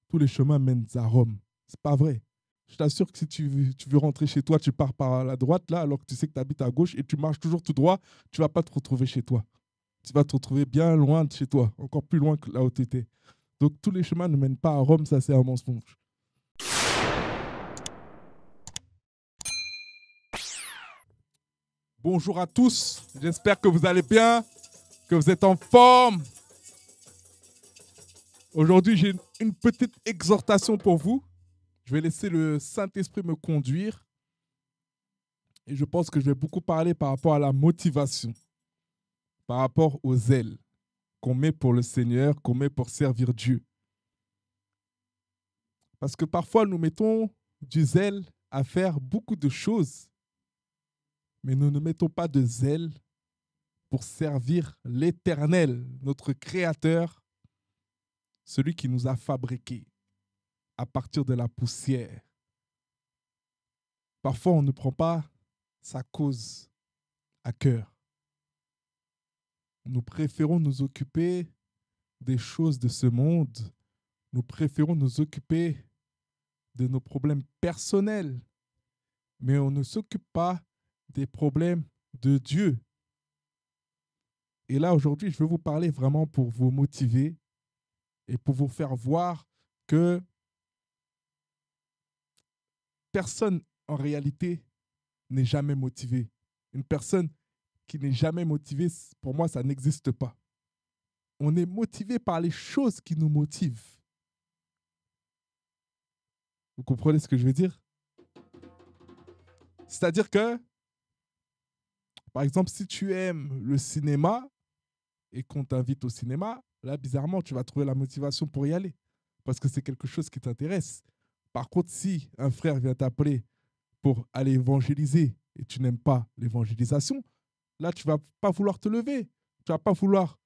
tous les chemins mènent à Rome. C'est pas vrai. Je t'assure que si tu veux rentrer chez toi, tu pars par la droite, là, alors que tu sais que tu habites à gauche et tu marches toujours tout droit, tu vas pas te retrouver chez toi. Tu vas te retrouver bien loin de chez toi, encore plus loin que là où tu étais. Donc tous les chemins ne mènent pas à Rome, ça c'est un mensonge. Bonjour à tous, j'espère que vous allez bien, que vous êtes en forme. Aujourd'hui, j'ai une petite exhortation pour vous. Je vais laisser le Saint-Esprit me conduire. Et je pense que je vais beaucoup parler par rapport à la motivation, par rapport au zèle qu'on met pour le Seigneur, qu'on met pour servir Dieu. Parce que parfois, nous mettons du zèle à faire beaucoup de choses, mais nous ne mettons pas de zèle pour servir l'Éternel, notre Créateur, celui qui nous a fabriqués à partir de la poussière. Parfois, on ne prend pas sa cause à cœur. Nous préférons nous occuper des choses de ce monde. Nous préférons nous occuper de nos problèmes personnels, mais on ne s'occupe pas des problèmes de Dieu. Et là, aujourd'hui, je veux vous parler vraiment pour vous motiver et pour vous faire voir que personne, en réalité, n'est jamais motivé. Une personne qui n'est jamais motivée, pour moi, ça n'existe pas. On est motivé par les choses qui nous motivent. Vous comprenez ce que je veux dire? C'est-à-dire que, par exemple, si tu aimes le cinéma et qu'on t'invite au cinéma, là, bizarrement, tu vas trouver la motivation pour y aller parce que c'est quelque chose qui t'intéresse. Par contre, si un frère vient t'appeler pour aller évangéliser et tu n'aimes pas l'évangélisation, là, tu ne vas pas vouloir te lever. Tu ne vas pas vouloir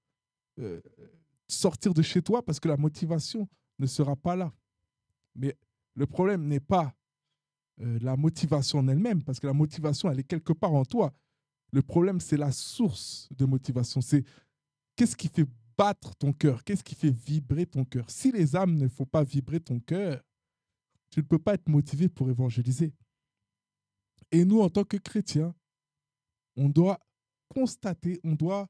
euh, sortir de chez toi parce que la motivation ne sera pas là. Mais le problème n'est pas la motivation en elle-même, parce que la motivation, elle est quelque part en toi. Le problème, c'est la source de motivation. C'est qu'est-ce qui fait battre ton cœur? Qu'est-ce qui fait vibrer ton cœur? Si les âmes ne font pas vibrer ton cœur, tu ne peux pas être motivé pour évangéliser. Et nous, en tant que chrétiens, on doit constater, on doit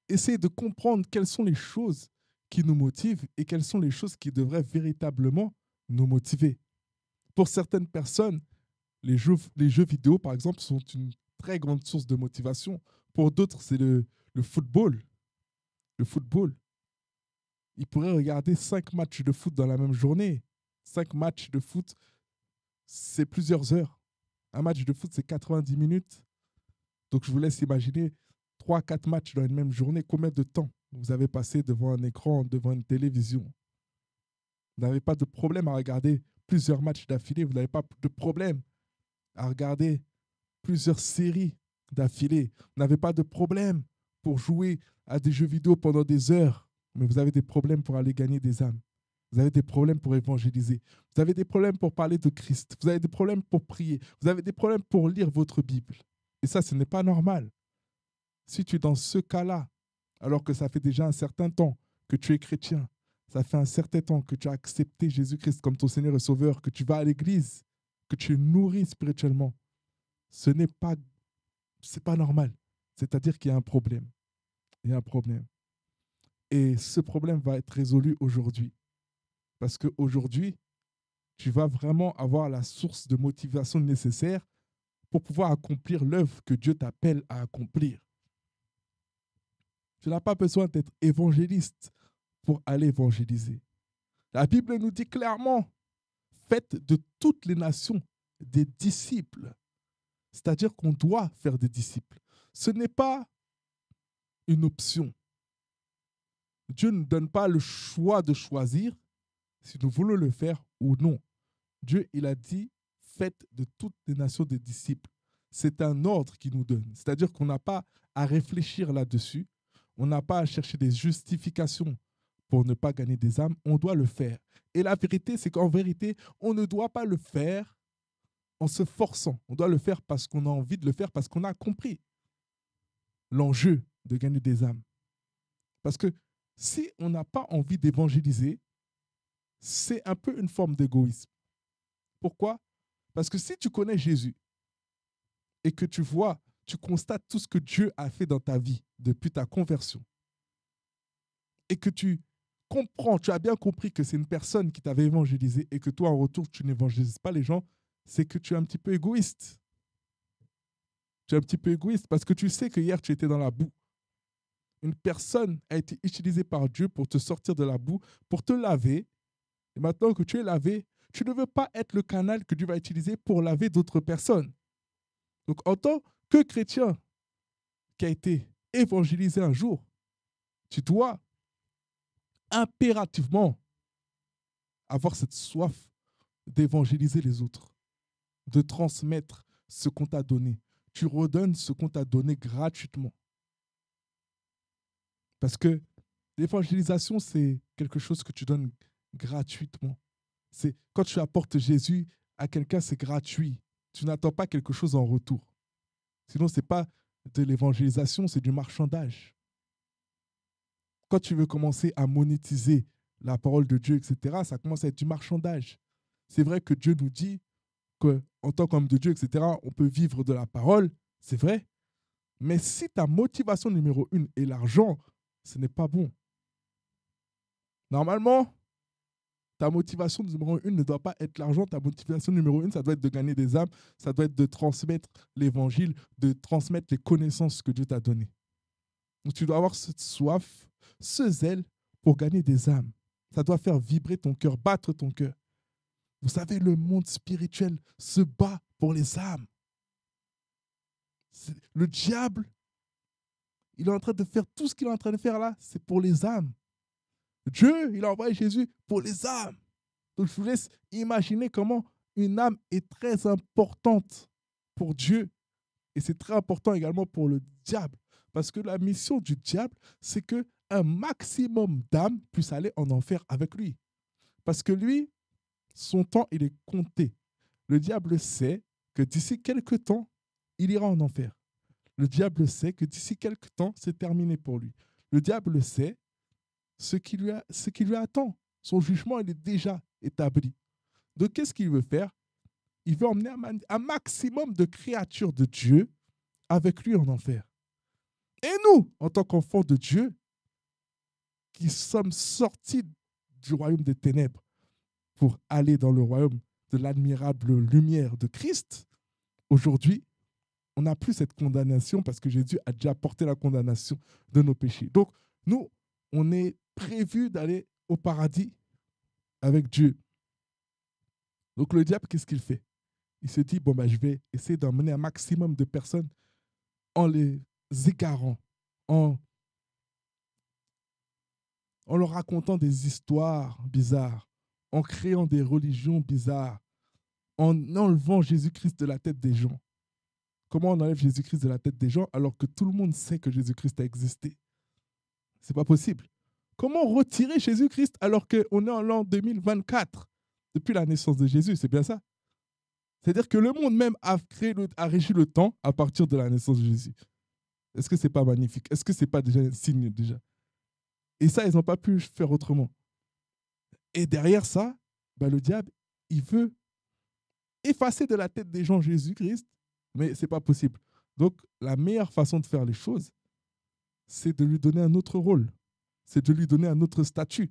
essayer de comprendre quelles sont les choses qui nous motivent et quelles sont les choses qui devraient véritablement nous motiver. Pour certaines personnes, les jeux vidéo, par exemple, sont une très grande source de motivation. Pour d'autres, c'est le football. Le football. Ils pourraient regarder 5 matchs de foot dans la même journée. 5 matchs de foot, c'est plusieurs heures. Un match de foot, c'est 90 minutes. Donc, je vous laisse imaginer 3-4 matchs dans une même journée. Combien de temps vous avez passé devant un écran, devant une télévision? Vous n'avez pas de problème à regarder plusieurs matchs d'affilée. Vous n'avez pas de problème à regarder plusieurs séries d'affilée. Vous n'avez pas de problème pour jouer à des jeux vidéo pendant des heures, mais vous avez des problèmes pour aller gagner des âmes. Vous avez des problèmes pour évangéliser. Vous avez des problèmes pour parler de Christ. Vous avez des problèmes pour prier. Vous avez des problèmes pour lire votre Bible. Et ça, ce n'est pas normal. Si tu es dans ce cas-là, alors que ça fait déjà un certain temps que tu es chrétien, ça fait un certain temps que tu as accepté Jésus-Christ comme ton Seigneur et Sauveur, que tu vas à l'église, que tu es nourri spirituellement, ce n'est pas, c'est pas normal. C'est-à-dire qu'il y a un problème. Il y a un problème. Et ce problème va être résolu aujourd'hui. Parce qu'aujourd'hui, tu vas vraiment avoir la source de motivation nécessaire pour pouvoir accomplir l'œuvre que Dieu t'appelle à accomplir. Tu n'as pas besoin d'être évangéliste pour aller évangéliser. La Bible nous dit clairement, faites de toutes les nations des disciples. C'est-à-dire qu'on doit faire des disciples. Ce n'est pas une option. Dieu ne donne pas le choix de choisir si nous voulons le faire ou non. Dieu, il a dit, faites de toutes les nations des disciples. C'est un ordre qu'il nous donne. C'est-à-dire qu'on n'a pas à réfléchir là-dessus. On n'a pas à chercher des justifications pour ne pas gagner des âmes. On doit le faire. Et la vérité, c'est qu'en vérité, on ne doit pas le faire en se forçant. On doit le faire parce qu'on a envie de le faire, parce qu'on a compris l'enjeu de gagner des âmes. Parce que si on n'a pas envie d'évangéliser, c'est un peu une forme d'égoïsme. Pourquoi? Parce que si tu connais Jésus et que tu vois, tu constates tout ce que Dieu a fait dans ta vie depuis ta conversion et que tu comprends, tu as bien compris que c'est une personne qui t'avait évangélisé et que toi, en retour, tu n'évangélises pas les gens, c'est que tu es un petit peu égoïste. Tu es un petit peu égoïste parce que tu sais que hier, tu étais dans la boue. Une personne a été utilisée par Dieu pour te sortir de la boue, pour te laver. Et maintenant que tu es lavé, tu ne veux pas être le canal que Dieu va utiliser pour laver d'autres personnes. Donc, en tant que chrétien qui a été évangélisé un jour, tu dois impérativement avoir cette soif d'évangéliser les autres, de transmettre ce qu'on t'a donné. Tu redonnes ce qu'on t'a donné gratuitement. Parce que l'évangélisation, c'est quelque chose que tu donnes gratuitement. C'est quand tu apportes Jésus à quelqu'un, c'est gratuit. Tu n'attends pas quelque chose en retour. Sinon, ce n'est pas de l'évangélisation, c'est du marchandage. Quand tu veux commencer à monétiser la parole de Dieu, etc., ça commence à être du marchandage. C'est vrai que Dieu nous dit qu'en tant qu'homme de Dieu, etc., on peut vivre de la parole, c'est vrai. Mais si ta motivation numéro 1 est l'argent, ce n'est pas bon. Normalement, ta motivation numéro 1 ne doit pas être l'argent. Ta motivation numéro 1, ça doit être de gagner des âmes, ça doit être de transmettre l'évangile, de transmettre les connaissances que Dieu t'a données. Donc tu dois avoir cette soif, ce zèle pour gagner des âmes. Ça doit faire vibrer ton cœur, battre ton cœur. Vous savez, le monde spirituel se bat pour les âmes. Le diable, il est en train de faire tout ce qu'il est en train de faire là, c'est pour les âmes. Dieu, il a envoyé Jésus pour les âmes. Donc je vous laisse imaginer comment une âme est très importante pour Dieu. Et c'est très important également pour le diable. Parce que la mission du diable, c'est qu'un maximum d'âmes puissent aller en enfer avec lui. Parce que lui, son temps, il est compté. Le diable sait que d'ici quelques temps, il ira en enfer. Le diable sait que d'ici quelques temps, c'est terminé pour lui. Le diable sait ce qui lui attend. Son jugement, il est déjà établi. Donc, qu'est-ce qu'il veut faire? Il veut emmener un maximum de créatures de Dieu avec lui en enfer. Et nous, en tant qu'enfants de Dieu, qui sommes sortis du royaume des ténèbres pour aller dans le royaume de l'admirable lumière de Christ, aujourd'hui, on n'a plus cette condamnation parce que Jésus a déjà porté la condamnation de nos péchés. Donc, nous, on est prévu d'aller au paradis avec Dieu. Donc, le diable, qu'est-ce qu'il fait? Il se dit, bon, ben, je vais essayer d'emmener un maximum de personnes en les égarant, en leur racontant des histoires bizarres, en créant des religions bizarres, en enlevant Jésus-Christ de la tête des gens. Comment on enlève Jésus-Christ de la tête des gens alors que tout le monde sait que Jésus-Christ a existé? C'est pas possible. Comment retirer Jésus-Christ alors qu'on est en l'an 2024 depuis la naissance de Jésus? C'est bien ça. C'est-à-dire que le monde même a régi le temps à partir de la naissance de Jésus. Est-ce que c'est pas magnifique? Est-ce que c'est pas déjà un signe déjà? Et ça, ils n'ont pas pu faire autrement. Et derrière ça, ben, le diable, il veut effacer de la tête des gens Jésus-Christ, mais ce n'est pas possible. Donc, la meilleure façon de faire les choses, c'est de lui donner un autre rôle, c'est de lui donner un autre statut,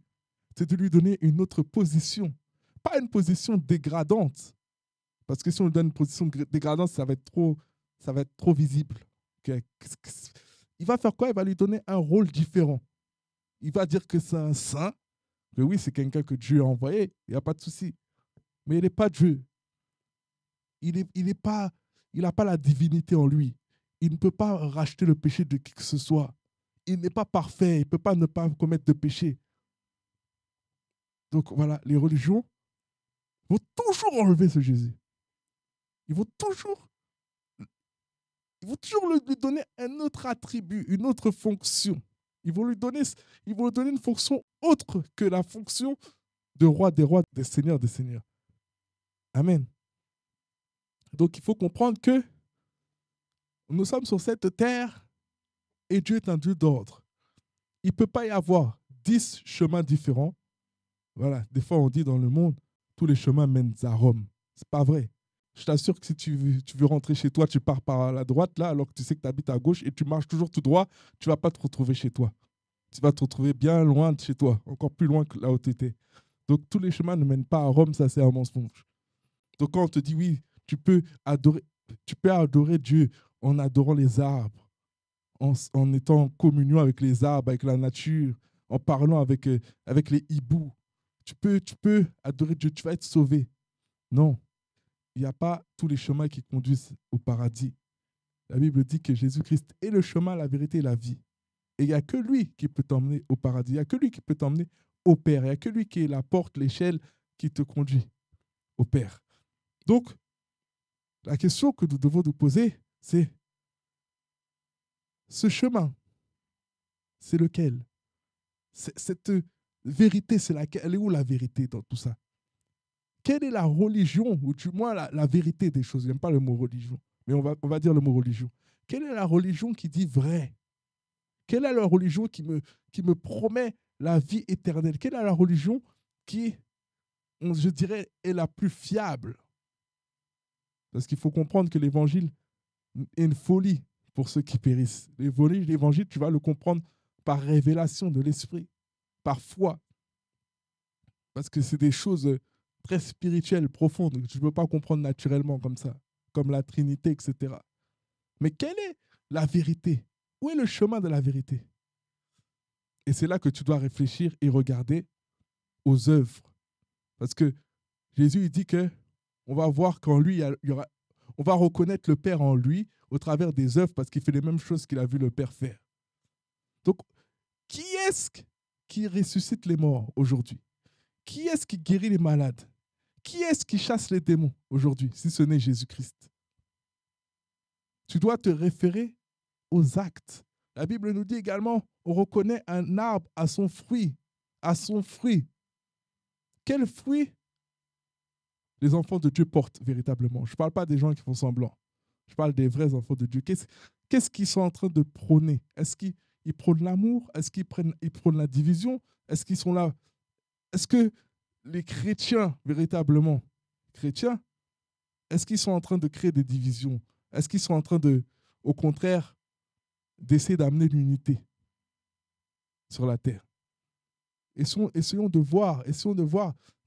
c'est de lui donner une autre position. Pas une position dégradante, parce que si on lui donne une position dégradante, ça va être trop visible. Il va faire quoi? Il va lui donner un rôle différent. Il va dire que c'est un saint, que oui, c'est quelqu'un que Dieu a envoyé, il n'y a pas de souci. Mais il n'est pas Dieu. Il n'a pas la divinité en lui. Il ne peut pas racheter le péché de qui que ce soit. Il n'est pas parfait. Il ne peut pas ne pas commettre de péché. Donc voilà, les religions vont toujours enlever ce Jésus. Ils vont toujours lui donner un autre attribut, une autre fonction. Ils vont lui donner une fonction autre que la fonction de roi des rois, des seigneurs des seigneurs. Amen. Donc il faut comprendre que nous sommes sur cette terre et Dieu est un Dieu d'ordre. Il ne peut pas y avoir 10 chemins différents Voilà, des fois on dit dans le monde, tous les chemins mènent à Rome. C'est pas vrai. Je t'assure que si tu veux rentrer chez toi, tu pars par la droite, là, alors que tu sais que tu habites à gauche et tu marches toujours tout droit, tu vas pas te retrouver chez toi. Tu vas te retrouver bien loin de chez toi, encore plus loin que là où tu étais. Donc tous les chemins ne mènent pas à Rome, ça c'est un mensonge. Donc quand on te dit oui, tu peux adorer Dieu en adorant les arbres, en étant en communion avec les arbres, avec la nature, en parlant avec les hiboux. Tu peux adorer Dieu, tu vas être sauvé. Non, il n'y a pas tous les chemins qui conduisent au paradis. La Bible dit que Jésus-Christ est le chemin, la vérité et la vie. Et il n'y a que lui qui peut t'emmener au paradis. Il n'y a que lui qui peut t'emmener au Père. Il n'y a que lui qui est la porte, l'échelle qui te conduit au Père. Donc, la question que nous devons nous poser, c'est ce chemin, c'est lequel? Cette vérité, c'est laquelle? Elle est où la vérité dans tout ça? Quelle est la religion, ou du moins la vérité des choses? Je n'aime pas le mot religion, mais on va dire le mot religion. Quelle est la religion qui dit vrai? Quelle est la religion qui me promet la vie éternelle? Quelle est la religion qui, je dirais, est la plus fiable? Parce qu'il faut comprendre que l'évangile est une folie pour ceux qui périssent. L'évangile, tu vas le comprendre par révélation de l'esprit, par foi. Parce que c'est des choses très spirituelles, profondes, que tu ne peux pas comprendre naturellement comme ça, comme la Trinité, etc. Mais quelle est la vérité? Où est le chemin de la vérité? Et c'est là que tu dois réfléchir et regarder aux œuvres. Parce que Jésus il dit que on va voir qu'en lui, on va reconnaître le Père en lui au travers des œuvres parce qu'il fait les mêmes choses qu'il a vu le Père faire. Donc, qui est-ce qui ressuscite les morts aujourd'hui? Qui est-ce qui guérit les malades? Qui est-ce qui chasse les démons aujourd'hui, si ce n'est Jésus-Christ? Tu dois te référer aux actes. La Bible nous dit également, on reconnaît un arbre à son fruit. À son fruit. Quel fruit les enfants de Dieu portent véritablement? Je ne parle pas des gens qui font semblant. Je parle des vrais enfants de Dieu. Qu'est-ce qu'ils sont en train de prôner? Est-ce qu'ils prônent l'amour? Est-ce qu'ils prônent la division? Est-ce qu'ils sont là? Est-ce que les chrétiens, véritablement chrétiens, est-ce qu'ils sont en train de créer des divisions? Est-ce qu'ils sont en train de, au contraire, d'essayer d'amener l'unité sur la terre? Essayons de voir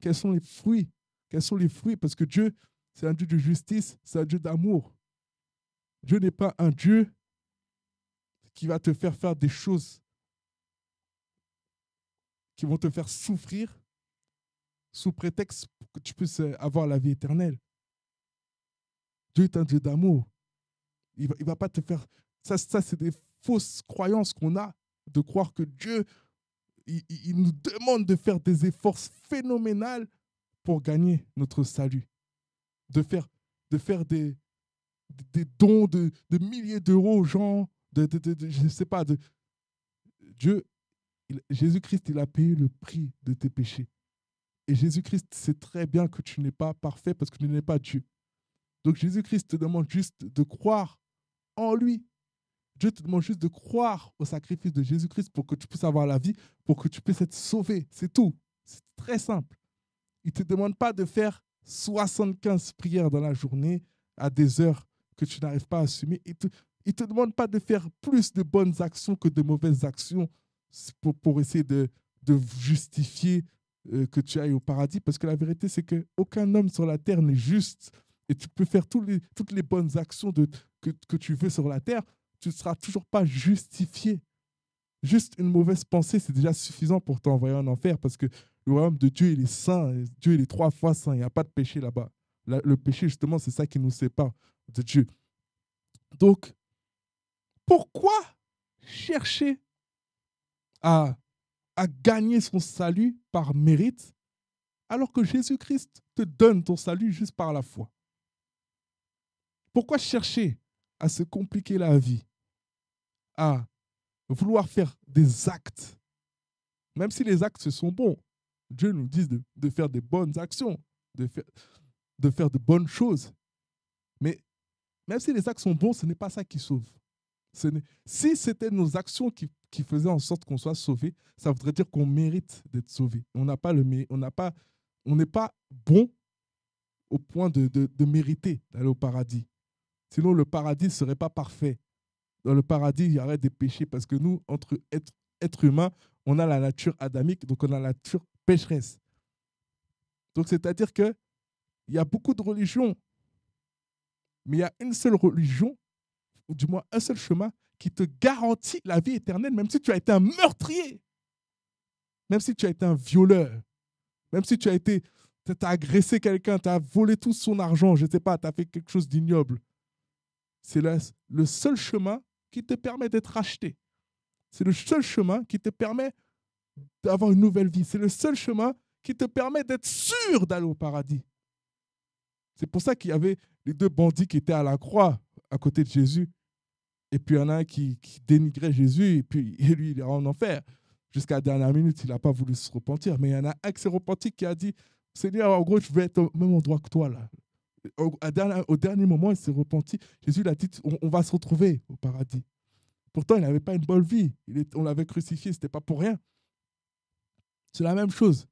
quels sont les fruits. Quels sont les fruits? Parce que Dieu, c'est un Dieu de justice, c'est un Dieu d'amour. Dieu n'est pas un Dieu qui va te faire des choses qui vont te faire souffrir sous prétexte pour que tu puisses avoir la vie éternelle. Dieu est un Dieu d'amour. Il va pas te faire... Ça c'est des fausses croyances qu'on a de croire que Dieu, il nous demande de faire des efforts phénoménaux pour gagner notre salut. De faire des dons de milliers d'euros aux gens, je ne sais pas, Dieu, Jésus-Christ, il a payé le prix de tes péchés. Et Jésus-Christ sait très bien que tu n'es pas parfait parce que tu n'es pas Dieu. Donc Jésus-Christ te demande juste de croire en lui. Dieu te demande juste de croire au sacrifice de Jésus-Christ pour que tu puisses avoir la vie, pour que tu puisses être sauvé. C'est tout. C'est très simple. Il ne te demande pas de faire 75 prières dans la journée à des heures que tu n'arrives pas à assumer. Il ne te demande pas de faire plus de bonnes actions que de mauvaises actions pour essayer de justifier que tu ailles au paradis. Parce que la vérité, c'est qu'aucun homme sur la terre n'est juste. Et tu peux faire toutes les bonnes actions que tu veux sur la terre. Tu ne seras toujours pas justifié. Juste une mauvaise pensée, c'est déjà suffisant pour t'envoyer en enfer parce que le royaume de Dieu, il est saint. Dieu, il est 3 fois saint. Il n'y a pas de péché là-bas. Le péché, justement, c'est ça qui nous sépare de Dieu. Donc, pourquoi chercher à gagner son salut par mérite alors que Jésus-Christ te donne ton salut juste par la foi? Pourquoi chercher à se compliquer la vie, à vouloir faire des actes, même si les actes sont bons? Dieu nous dit de faire des bonnes actions, de faire de bonnes choses. Mais même si les actes sont bons, ce n'est pas ça qui sauve. Si c'était nos actions qui faisait en sorte qu'on soit sauvé, ça voudrait dire qu'on mérite d'être sauvé. On n'est pas bon au point de mériter d'aller au paradis. Sinon, le paradis ne serait pas parfait. Dans le paradis, il y aurait des péchés parce que nous, entre êtres humains, on a la nature adamique, donc on a la nature pécheresse. Donc, c'est-à-dire qu'il y a beaucoup de religions, mais il y a une seule religion, ou du moins un seul chemin, qui te garantit la vie éternelle, même si tu as été un meurtrier, même si tu as été un violeur, même si tu as agressé quelqu'un, tu as volé tout son argent, je ne sais pas, tu as fait quelque chose d'ignoble. C'est le seul chemin qui te permet d'être racheté. C'est le seul chemin qui te permet d'avoir une nouvelle vie. C'est le seul chemin qui te permet d'être sûr d'aller au paradis. C'est pour ça qu'il y avait les deux bandits qui étaient à la croix à côté de Jésus. Et puis il y en a un qui dénigrait Jésus et puis lui, il est en enfer. Jusqu'à la dernière minute, il n'a pas voulu se repentir. Mais il y en a un qui s'est repenti qui a dit, Seigneur, en gros, je vais être au même endroit que toi là. Au dernier moment, il s'est repenti. Jésus lui a dit, on va se retrouver au paradis. Pourtant, il n'avait pas une bonne vie. On l'avait crucifié, ce n'était pas pour rien. C'est la même chose.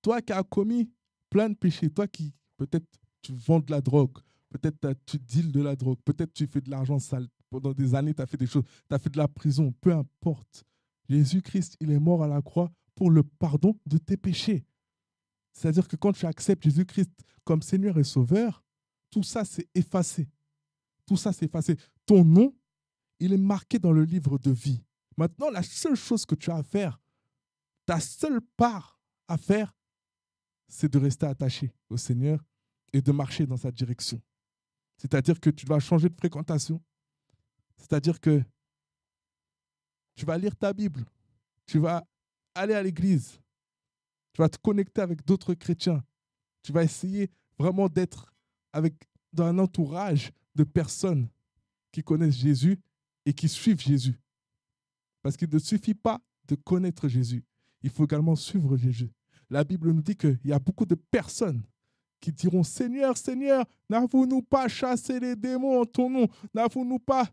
Toi qui as commis plein de péchés, toi qui, peut-être, tu vends de la drogue, peut-être tu deals de la drogue, peut-être tu fais de l'argent sale. Pendant des années, tu as fait des choses, tu as fait de la prison, peu importe. Jésus-Christ, il est mort à la croix pour le pardon de tes péchés. C'est-à-dire que quand tu acceptes Jésus-Christ comme Seigneur et Sauveur, tout ça, c'est effacé. Tout ça, c'est effacé. Ton nom, il est marqué dans le livre de vie. Maintenant, la seule chose que tu as à faire, ta seule part à faire, c'est de rester attaché au Seigneur et de marcher dans sa direction. C'est-à-dire que tu vas changer de fréquentation. C'est-à-dire que tu vas lire ta Bible. Tu vas aller à l'église. Tu vas te connecter avec d'autres chrétiens. Tu vas essayer vraiment d'être dans un entourage de personnes qui connaissent Jésus et qui suivent Jésus. Parce qu'il ne suffit pas de connaître Jésus. Il faut également suivre Jésus. La Bible nous dit qu'il y a beaucoup de personnes qui diront « Seigneur, Seigneur, n'avons-nous pas chassé les démons en ton nom? N'avons-nous pas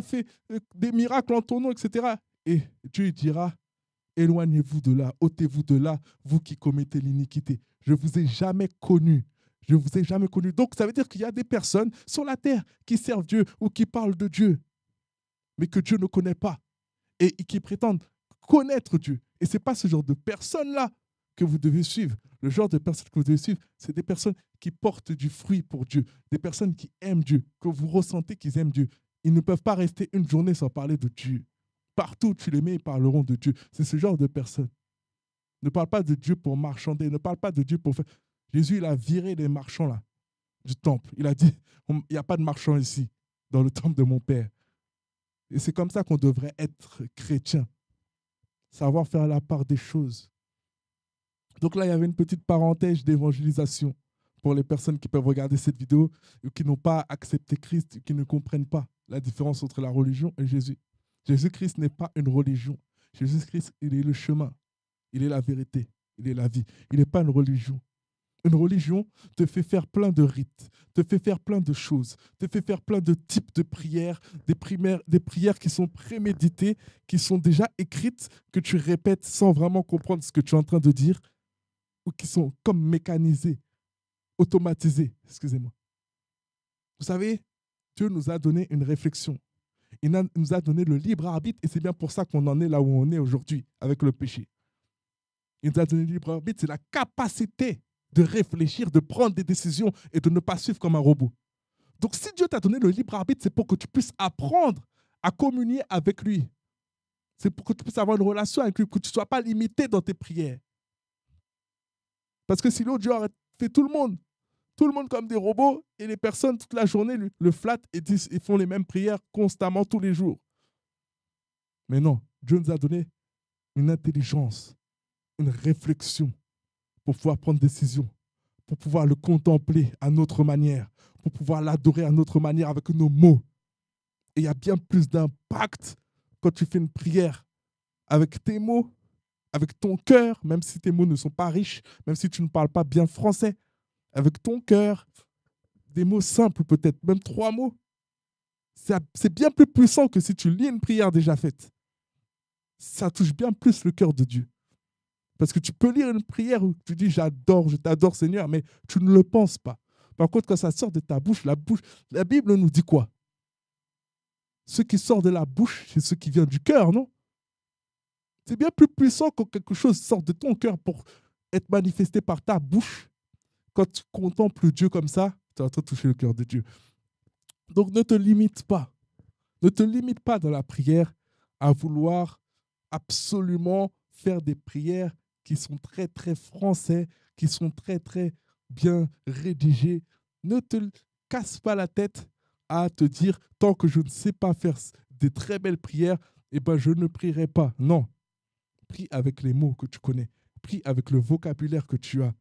fait des miracles en ton nom, etc. » Et Dieu dira « Éloignez-vous de là, ôtez-vous de là, vous qui commettez l'iniquité. Je ne vous ai jamais connu. Je ne vous ai jamais connu. » Donc, ça veut dire qu'il y a des personnes sur la terre qui servent Dieu ou qui parlent de Dieu, mais que Dieu ne connaît pas et qui prétendent connaître Dieu. Et ce n'est pas ce genre de personnes-là que vous devez suivre. Le genre de personnes que vous devez suivre, c'est des personnes qui portent du fruit pour Dieu, des personnes qui aiment Dieu, que vous ressentez qu'ils aiment Dieu. Ils ne peuvent pas rester une journée sans parler de Dieu. Partout où tu les mets, ils parleront de Dieu. C'est ce genre de personnes. Ne parle pas de Dieu pour marchander, ne parle pas de Dieu pour faire... Jésus, il a viré les marchands là, du temple. Il a dit, il n'y a pas de marchands ici, dans le temple de mon Père. Et c'est comme ça qu'on devrait être chrétien. Savoir faire la part des choses. Donc là, il y avait une petite parenthèse d'évangélisation pour les personnes qui peuvent regarder cette vidéo ou qui n'ont pas accepté Christ, qui ne comprennent pas la différence entre la religion et Jésus. Jésus-Christ n'est pas une religion. Jésus-Christ, il est le chemin. Il est la vérité. Il est la vie. Il n'est pas une religion. Une religion te fait faire plein de rites, te fait faire plein de choses, te fait faire plein de types de prières, des prières qui sont préméditées, qui sont déjà écrites, que tu répètes sans vraiment comprendre ce que tu es en train de dire, ou qui sont comme mécanisées, automatisées, excusez-moi. Vous savez, Dieu nous a donné une réflexion. Il nous a donné le libre arbitre et c'est bien pour ça qu'on en est là où on est aujourd'hui avec le péché. Il nous a donné le libre arbitre, c'est la capacité de réfléchir, de prendre des décisions et de ne pas suivre comme un robot. Donc si Dieu t'a donné le libre arbitre, c'est pour que tu puisses apprendre à communier avec lui. C'est pour que tu puisses avoir une relation avec lui, que tu ne sois pas limité dans tes prières. Parce que sinon, Dieu aurait fait tout le monde comme des robots, et les personnes toute la journée le flattent et font les mêmes prières constamment tous les jours. Mais non, Dieu nous a donné une intelligence, une réflexion pour pouvoir prendre des décisions, pour pouvoir le contempler à notre manière, pour pouvoir l'adorer à notre manière avec nos mots. Et il y a bien plus d'impact quand tu fais une prière avec tes mots, avec ton cœur, même si tes mots ne sont pas riches, même si tu ne parles pas bien français, avec ton cœur, des mots simples peut-être, même 3 mots. C'est bien plus puissant que si tu lis une prière déjà faite. ça touche bien plus le cœur de Dieu. Parce que tu peux lire une prière où tu dis j'adore, je t'adore Seigneur, mais tu ne le penses pas. Par contre, quand ça sort de ta bouche, la Bible nous dit quoi? Ce qui sort de la bouche, c'est ce qui vient du cœur, non? C'est bien plus puissant quand quelque chose sort de ton cœur pour être manifesté par ta bouche. Quand tu contemples Dieu comme ça, tu es en train de toucher le cœur de Dieu. Donc ne te limite pas. Ne te limite pas dans la prière à vouloir absolument faire des prières qui sont très, très français, qui sont très, très bien rédigées. Ne te casse pas la tête à te dire, tant que je ne sais pas faire des très belles prières, eh ben, je ne prierai pas. Non. Prie avec les mots que tu connais. Prie avec le vocabulaire que tu as.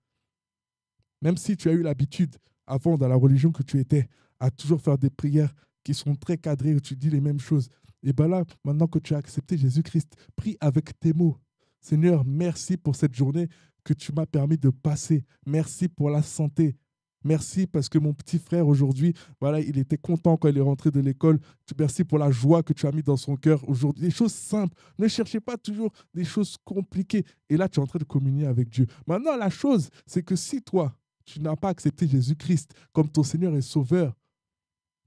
Même si tu as eu l'habitude, avant, dans la religion que tu étais, à toujours faire des prières qui sont très cadrées, où tu dis les mêmes choses. Et bien là, maintenant que tu as accepté Jésus-Christ, prie avec tes mots. Seigneur, merci pour cette journée que tu m'as permis de passer. Merci pour la santé. Merci parce que mon petit frère aujourd'hui, voilà, il était content quand il est rentré de l'école. Merci pour la joie que tu as mis dans son cœur aujourd'hui. Des choses simples. Ne cherchez pas toujours des choses compliquées. Et là, tu es en train de communier avec Dieu. Maintenant, la chose, c'est que si toi, tu n'as pas accepté Jésus-Christ comme ton Seigneur et Sauveur,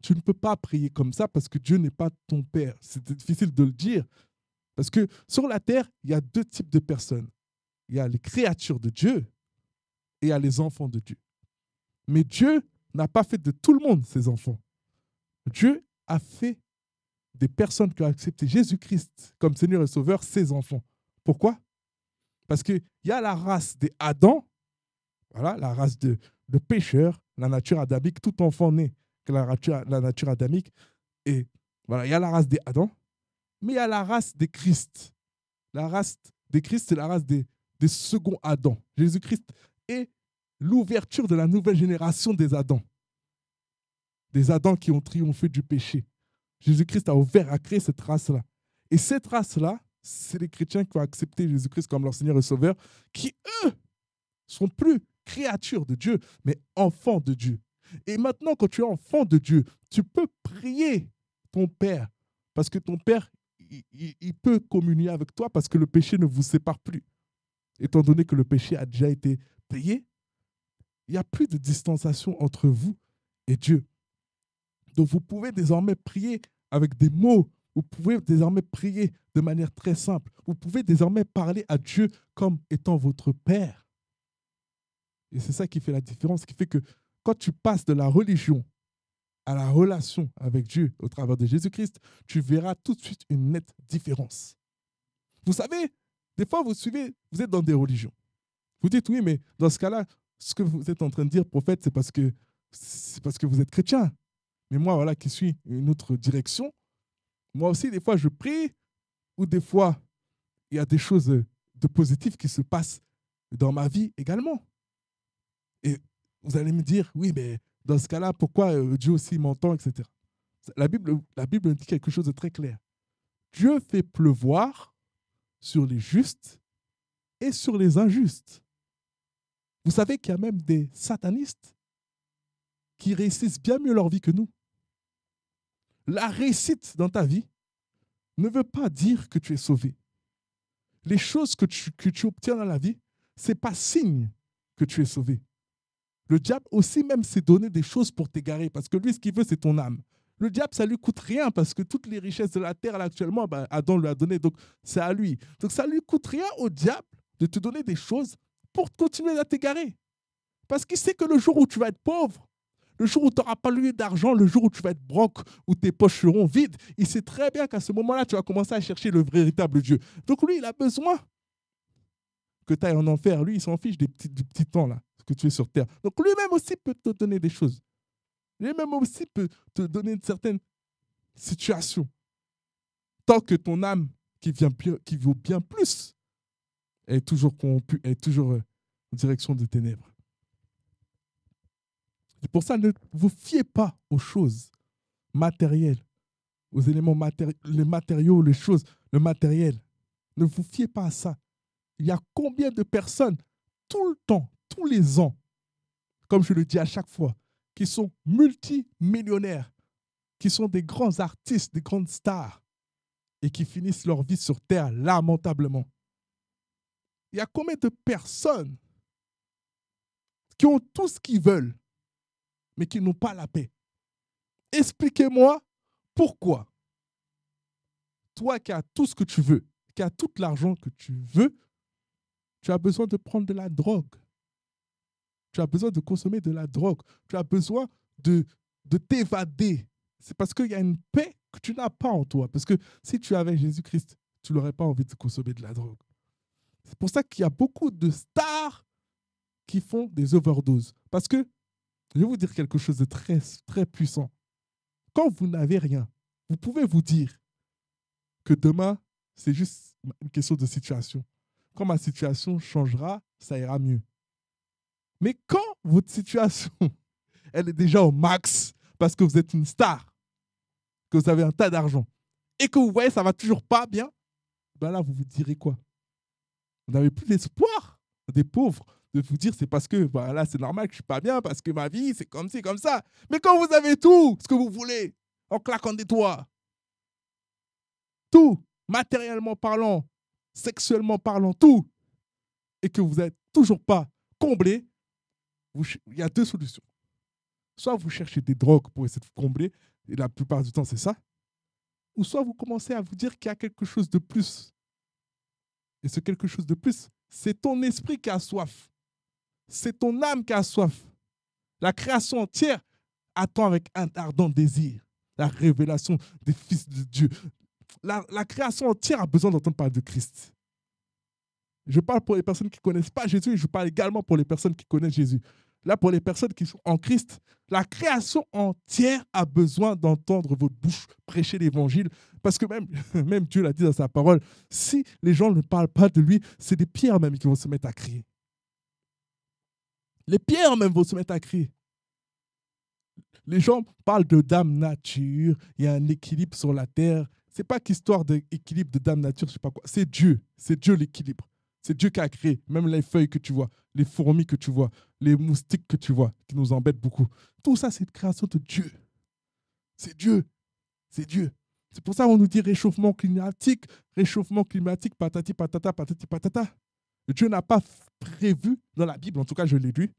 tu ne peux pas prier comme ça parce que Dieu n'est pas ton Père. C'est difficile de le dire. Parce que sur la terre, il y a deux types de personnes. Il y a les créatures de Dieu et il y a les enfants de Dieu. Mais Dieu n'a pas fait de tout le monde ses enfants. Dieu a fait des personnes qui ont accepté Jésus-Christ comme Seigneur et Sauveur ses enfants. Pourquoi? Parce qu'il y a la race des Adam, voilà, la race de pécheurs, la nature adamique, tout enfant né que la nature adamique. Et voilà, il y a la race des Adam, mais il y a la race des Christ. La race des Christ, c'est la race des seconds Adam. Jésus-Christ est l'ouverture de la nouvelle génération des Adams. Des Adams qui ont triomphé du péché. Jésus-Christ a ouvert, a créé cette race-là. Et cette race-là, c'est les chrétiens qui ont accepté Jésus-Christ comme leur Seigneur et Sauveur, qui, eux, sont plus créatures de Dieu, mais enfants de Dieu. Et maintenant, quand tu es enfant de Dieu, tu peux prier ton Père, parce que ton Père, il peut communier avec toi, parce que le péché ne vous sépare plus. Étant donné que le péché a déjà été payé, il n'y a plus de distanciation entre vous et Dieu. Donc vous pouvez désormais prier avec des mots. Vous pouvez désormais prier de manière très simple. Vous pouvez désormais parler à Dieu comme étant votre Père. Et c'est ça qui fait la différence, qui fait que quand tu passes de la religion à la relation avec Dieu au travers de Jésus-Christ, tu verras tout de suite une nette différence. Vous savez, des fois, vous êtes dans des religions. Vous dites, oui, mais dans ce cas-là, ce que vous êtes en train de dire, prophète, c'est parce que vous êtes chrétien. Mais moi, voilà, qui suis une autre direction, moi aussi, des fois, je prie, ou des fois, il y a des choses de positives qui se passent dans ma vie également. Et vous allez me dire, oui, mais dans ce cas-là, pourquoi Dieu aussi m'entend, etc. La Bible dit quelque chose de très clair. Dieu fait pleuvoir sur les justes et sur les injustes. Vous savez qu'il y a même des satanistes qui réussissent bien mieux leur vie que nous. La réussite dans ta vie ne veut pas dire que tu es sauvé. Les choses que tu obtiens dans la vie, ce n'est pas signe que tu es sauvé. Le diable aussi même s'est donné des choses pour t'égarer, parce que lui, ce qu'il veut, c'est ton âme. Le diable, ça ne lui coûte rien, parce que toutes les richesses de la terre, là, actuellement, Adam lui a donné, donc c'est à lui. Donc ça ne lui coûte rien au diable de te donner des choses pour continuer à t'égarer. Parce qu'il sait que le jour où tu vas être pauvre, le jour où tu n'auras pas lieu d'argent, le jour où tu vas être broke, où tes poches seront vides, il sait très bien qu'à ce moment-là, tu vas commencer à chercher le véritable Dieu. Donc lui, il a besoin que tu ailles en enfer. Lui, il s'en fiche du petit temps là, que tu es sur terre. Donc lui-même aussi peut te donner des choses. Lui-même aussi peut te donner certaines situations. Tant que ton âme, qui vaut bien plus, est toujours corrompue, est toujours en direction des ténèbres. C'est pour ça, ne vous fiez pas aux choses matérielles, aux éléments les matériaux, les choses, le matériel. Ne vous fiez pas à ça. Il y a combien de personnes, tout le temps, tous les ans, comme je le dis à chaque fois, qui sont multimillionnaires, qui sont des grands artistes, des grandes stars, et qui finissent leur vie sur terre lamentablement. Il y a combien de personnes qui ont tout ce qu'ils veulent, mais qui n'ont pas la paix? Expliquez-moi pourquoi toi qui as tout ce que tu veux, qui as tout l'argent que tu veux, tu as besoin de prendre de la drogue. Tu as besoin de consommer de la drogue. Tu as besoin de t'évader. C'est parce qu'il y a une paix que tu n'as pas en toi. Parce que si tu avais Jésus-Christ, tu n'aurais pas envie de consommer de la drogue. C'est pour ça qu'il y a beaucoup de stars qui font des overdoses. Parce que, je vais vous dire quelque chose de très, très puissant. Quand vous n'avez rien, vous pouvez vous dire que demain, c'est juste une question de situation. Quand ma situation changera, ça ira mieux. Mais quand votre situation, elle est déjà au max, parce que vous êtes une star, que vous avez un tas d'argent, et que vous voyez ça ne va toujours pas bien, ben là, vous vous direz quoi? Vous n'avez plus l'espoir des pauvres de vous dire c'est parce que ben là, c'est normal que je ne suis pas bien, parce que ma vie, c'est comme ci, comme ça. Mais quand vous avez tout ce que vous voulez, en claquant des doigts, tout, matériellement parlant, sexuellement parlant, tout, et que vous n'êtes toujours pas comblé, il y a deux solutions. Soit vous cherchez des drogues pour essayer de vous combler, et la plupart du temps, c'est ça. Ou soit vous commencez à vous dire qu'il y a quelque chose de plus. Et ce quelque chose de plus, c'est ton esprit qui a soif. C'est ton âme qui a soif. La création entière attend avec un ardent désir la révélation des fils de Dieu. La création entière a besoin d'entendre parler de Christ. Je parle pour les personnes qui ne connaissent pas Jésus et je parle également pour les personnes qui connaissent Jésus. Là, pour les personnes qui sont en Christ, la création entière a besoin d'entendre votre bouche prêcher l'évangile. Parce que même Dieu l'a dit dans sa parole, si les gens ne parlent pas de lui, c'est des pierres même qui vont se mettre à crier. Les pierres même vont se mettre à crier. Les gens parlent de dame nature, il y a un équilibre sur la terre. Ce n'est pas qu'histoire d'équilibre de dame nature, je ne sais pas quoi. C'est Dieu l'équilibre. C'est Dieu qui a créé, même les feuilles que tu vois, les fourmis que tu vois, les moustiques que tu vois, qui nous embêtent beaucoup. Tout ça, c'est une création de Dieu. C'est Dieu. C'est Dieu. C'est pour ça qu'on nous dit réchauffement climatique, patati patata, patati patata. Dieu n'a pas prévu, dans la Bible, en tout cas je l'ai lu,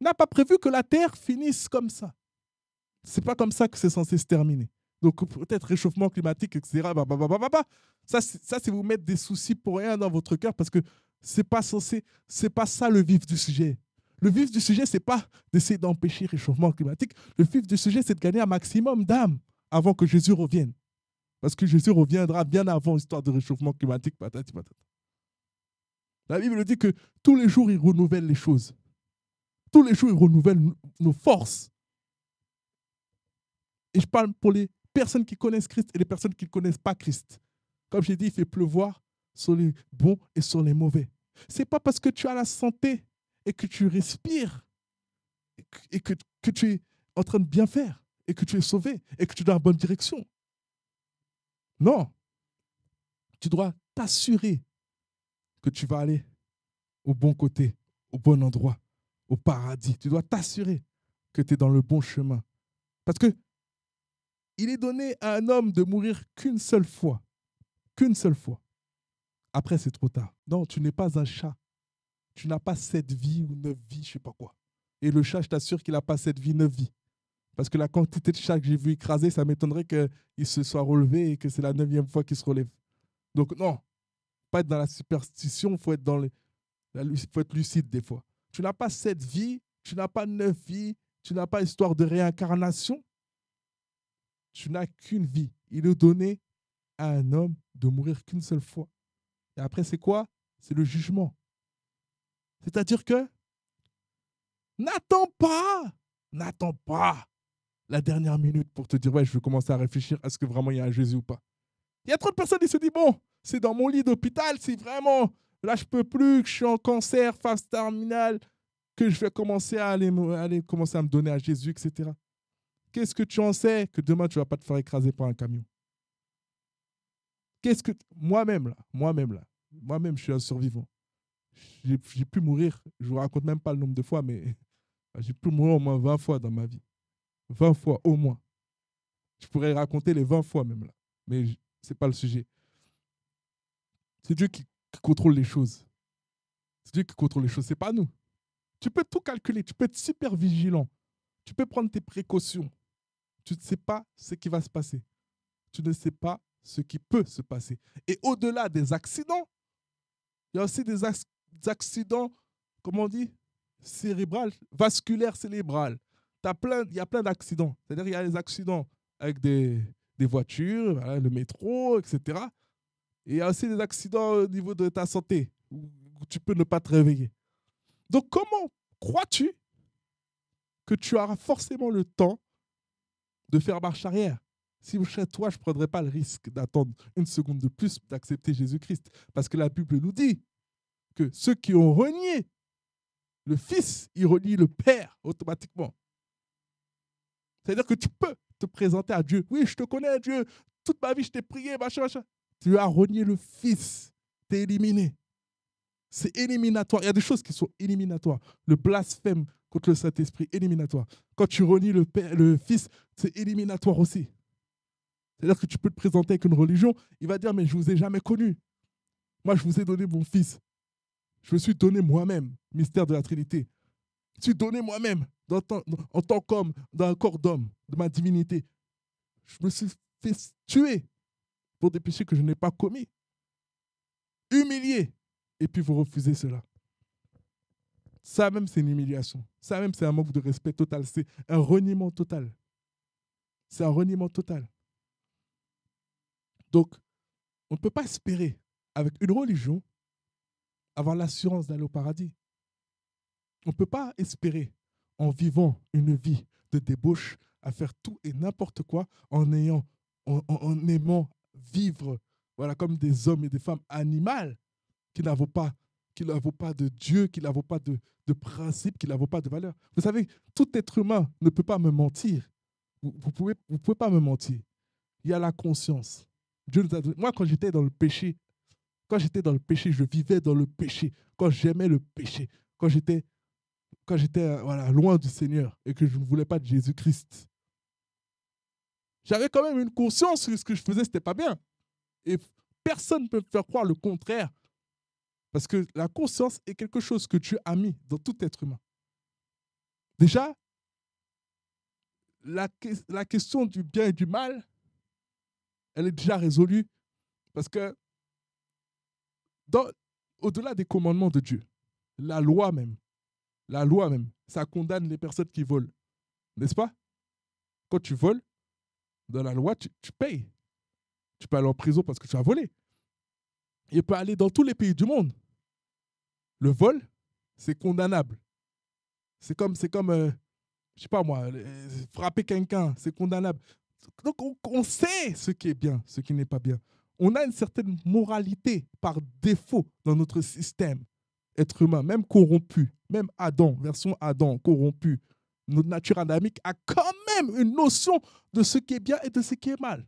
n'a pas prévu que la terre finisse comme ça. C'est pas comme ça que c'est censé se terminer. Donc peut-être réchauffement climatique, etc. Ça, c'est vous mettre des soucis pour rien dans votre cœur parce que c'est pas ça le vif du sujet. Le vif du sujet, c'est pas d'essayer d'empêcher le réchauffement climatique. Le vif du sujet, c'est de gagner un maximum d'âmes avant que Jésus revienne. Parce que Jésus reviendra bien avant l'histoire de réchauffement climatique. Patati patata. La Bible dit que tous les jours, il renouvelle les choses. Tous les jours, il renouvelle nos forces. Et je parle pour les personnes qui connaissent Christ et les personnes qui ne connaissent pas Christ. Comme j'ai dit, il fait pleuvoir sur les bons et sur les mauvais. Ce n'est pas parce que tu as la santé et que tu respires et que tu es en train de bien faire et que tu es sauvé et que tu es dans la bonne direction. Non. Tu dois t'assurer que tu vas aller au bon côté, au bon endroit, au paradis. Tu dois t'assurer que tu es dans le bon chemin. Parce que il est donné à un homme de mourir qu'une seule fois. Qu'une seule fois. Après, c'est trop tard. Non, tu n'es pas un chat. Tu n'as pas 7 vies ou 9 vies, je ne sais pas quoi. Et le chat, je t'assure qu'il n'a pas 7 vies, 9 vies. Parce que la quantité de chats que j'ai vu écraser, ça m'étonnerait qu'il se soit relevé et que c'est la 9e fois qu'il se relève. Donc non, pas être dans la superstition, il faut être lucide des fois. Tu n'as pas 7 vies, tu n'as pas 9 vies, tu n'as pas histoire de réincarnation. Tu n'as qu'une vie. Il est donné à un homme de mourir qu'une seule fois. Et après, c'est quoi? C'est le jugement. C'est-à-dire que n'attends pas la dernière minute pour te dire, ouais, je vais commencer à réfléchir, est-ce que vraiment il y a un Jésus ou pas? Il y a trop de personnes qui se disent, bon, c'est dans mon lit d'hôpital, c'est vraiment, là, je peux plus, que je suis en cancer, phase terminale, que je vais commencer à aller commencer à me donner à Jésus, etc. Qu'est-ce que tu en sais que demain, tu ne vas pas te faire écraser par un camion? Qu'est-ce que... Moi-même, je suis un survivant. J'ai pu mourir, je ne vous raconte même pas le nombre de fois, mais j'ai pu mourir au moins 20 fois dans ma vie. 20 fois, au moins. Je pourrais raconter les 20 fois même là. Mais ce n'est pas le sujet. C'est Dieu qui contrôle les choses. C'est Dieu qui contrôle les choses, c'est pas nous. Tu peux tout calculer, tu peux être super vigilant, tu peux prendre tes précautions. Tu ne sais pas ce qui va se passer. Tu ne sais pas ce qui peut se passer. Et au-delà des accidents, il y a aussi des accidents, comment on dit, cérébral, vasculaire cérébral. Il y a plein d'accidents. C'est-à-dire qu'il y a des accidents avec des voitures, voilà, le métro, etc. Et il y a aussi des accidents au niveau de ta santé, où tu peux ne pas te réveiller. Donc comment crois-tu que tu auras forcément le temps de faire marche arrière? Si je serais toi, je ne prendrais pas le risque d'attendre une seconde de plus d'accepter Jésus-Christ. Parce que la Bible nous dit que ceux qui ont renié le Fils, ils renient le Père automatiquement. C'est-à-dire que tu peux te présenter à Dieu. Oui, je te connais, Dieu. Toute ma vie, je t'ai prié, machin, machin. Tu as renié le Fils. Tu es éliminé. C'est éliminatoire. Il y a des choses qui sont éliminatoires. Le blasphème contre le Saint-Esprit, éliminatoire. Quand tu renies le Fils, c'est éliminatoire aussi. C'est-à-dire que tu peux te présenter avec une religion, il va dire, mais je ne vous ai jamais connu. Moi, je vous ai donné mon Fils. Je me suis donné moi-même, mystère de la Trinité. Je me suis donné moi-même, en tant qu'homme, dans un corps d'homme, de ma divinité. Je me suis fait tuer pour des péchés que je n'ai pas commis. Humilié. Et puis vous refusez cela. Ça même, c'est une humiliation. Ça même, c'est un manque de respect total. C'est un reniement total. C'est un reniement total. Donc, on ne peut pas espérer, avec une religion, avoir l'assurance d'aller au paradis. On ne peut pas espérer, en vivant une vie de débauche, à faire tout et n'importe quoi, en aimant vivre, voilà, comme des hommes et des femmes animales qui n'avons pas de Dieu, qui n'avons pas de principe, qui n'avons pas de valeur. Vous savez, tout être humain ne peut pas me mentir. Vous ne pouvez pas me mentir. Il y a la conscience. Dieu nous a donné. Moi, quand j'étais dans le péché, je vivais dans le péché. Quand j'aimais le péché, quand j'étais voilà, loin du Seigneur et que je ne voulais pas de Jésus-Christ, j'avais quand même une conscience que ce que je faisais, ce n'était pas bien. Et personne ne peut me faire croire le contraire. Parce que la conscience est quelque chose que Dieu a mis dans tout être humain. Déjà, la question du bien et du mal, elle est déjà résolue. Parce que au-delà des commandements de Dieu, la loi même, ça condamne les personnes qui volent. N'est-ce pas? Quand tu voles, dans la loi, tu payes. Tu peux aller en prison parce que tu as volé. Il peut aller dans tous les pays du monde. Le vol, c'est condamnable. C'est comme je sais pas moi, frapper quelqu'un, c'est condamnable. Donc on sait ce qui est bien, ce qui n'est pas bien. On a une certaine moralité par défaut dans notre système, être humain, même corrompu, même Adam, version Adam, corrompu. Notre nature adamique a quand même une notion de ce qui est bien et de ce qui est mal.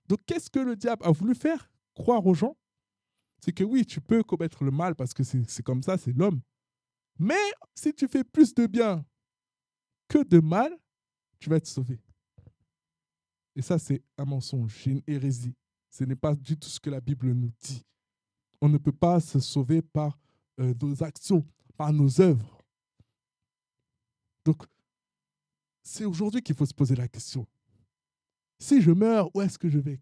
Donc qu'est-ce que le diable a voulu faire? Croire aux gens. C'est que oui, tu peux commettre le mal parce que c'est comme ça, c'est l'homme. Mais si tu fais plus de bien que de mal, tu vas être sauvé. Et ça, c'est un mensonge, c'est une hérésie. Ce n'est pas du tout ce que la Bible nous dit. On ne peut pas se sauver par nos actions, par nos œuvres. Donc, c'est aujourd'hui qu'il faut se poser la question. Si je meurs, où est-ce que je vais?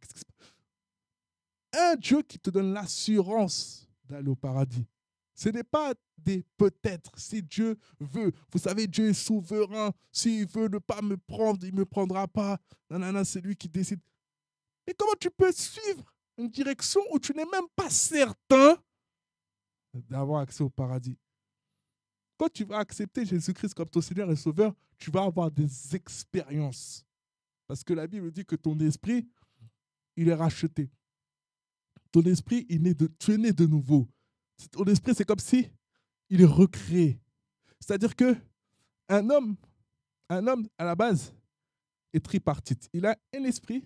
Un Dieu qui te donne l'assurance d'aller au paradis. Ce n'est pas des peut-être. Si Dieu veut, vous savez, Dieu est souverain. S'il veut ne pas me prendre, il ne me prendra pas. Nanana, c'est lui qui décide. Mais comment tu peux suivre une direction où tu n'es même pas certain d'avoir accès au paradis? Quand tu vas accepter Jésus-Christ comme ton Seigneur et Sauveur, tu vas avoir des expériences. Parce que la Bible dit que ton esprit, il est racheté. Ton esprit, tu es né de nouveau. Ton esprit, c'est comme si il est recréé. C'est-à-dire que un homme, à la base, est tripartite. Il a un esprit,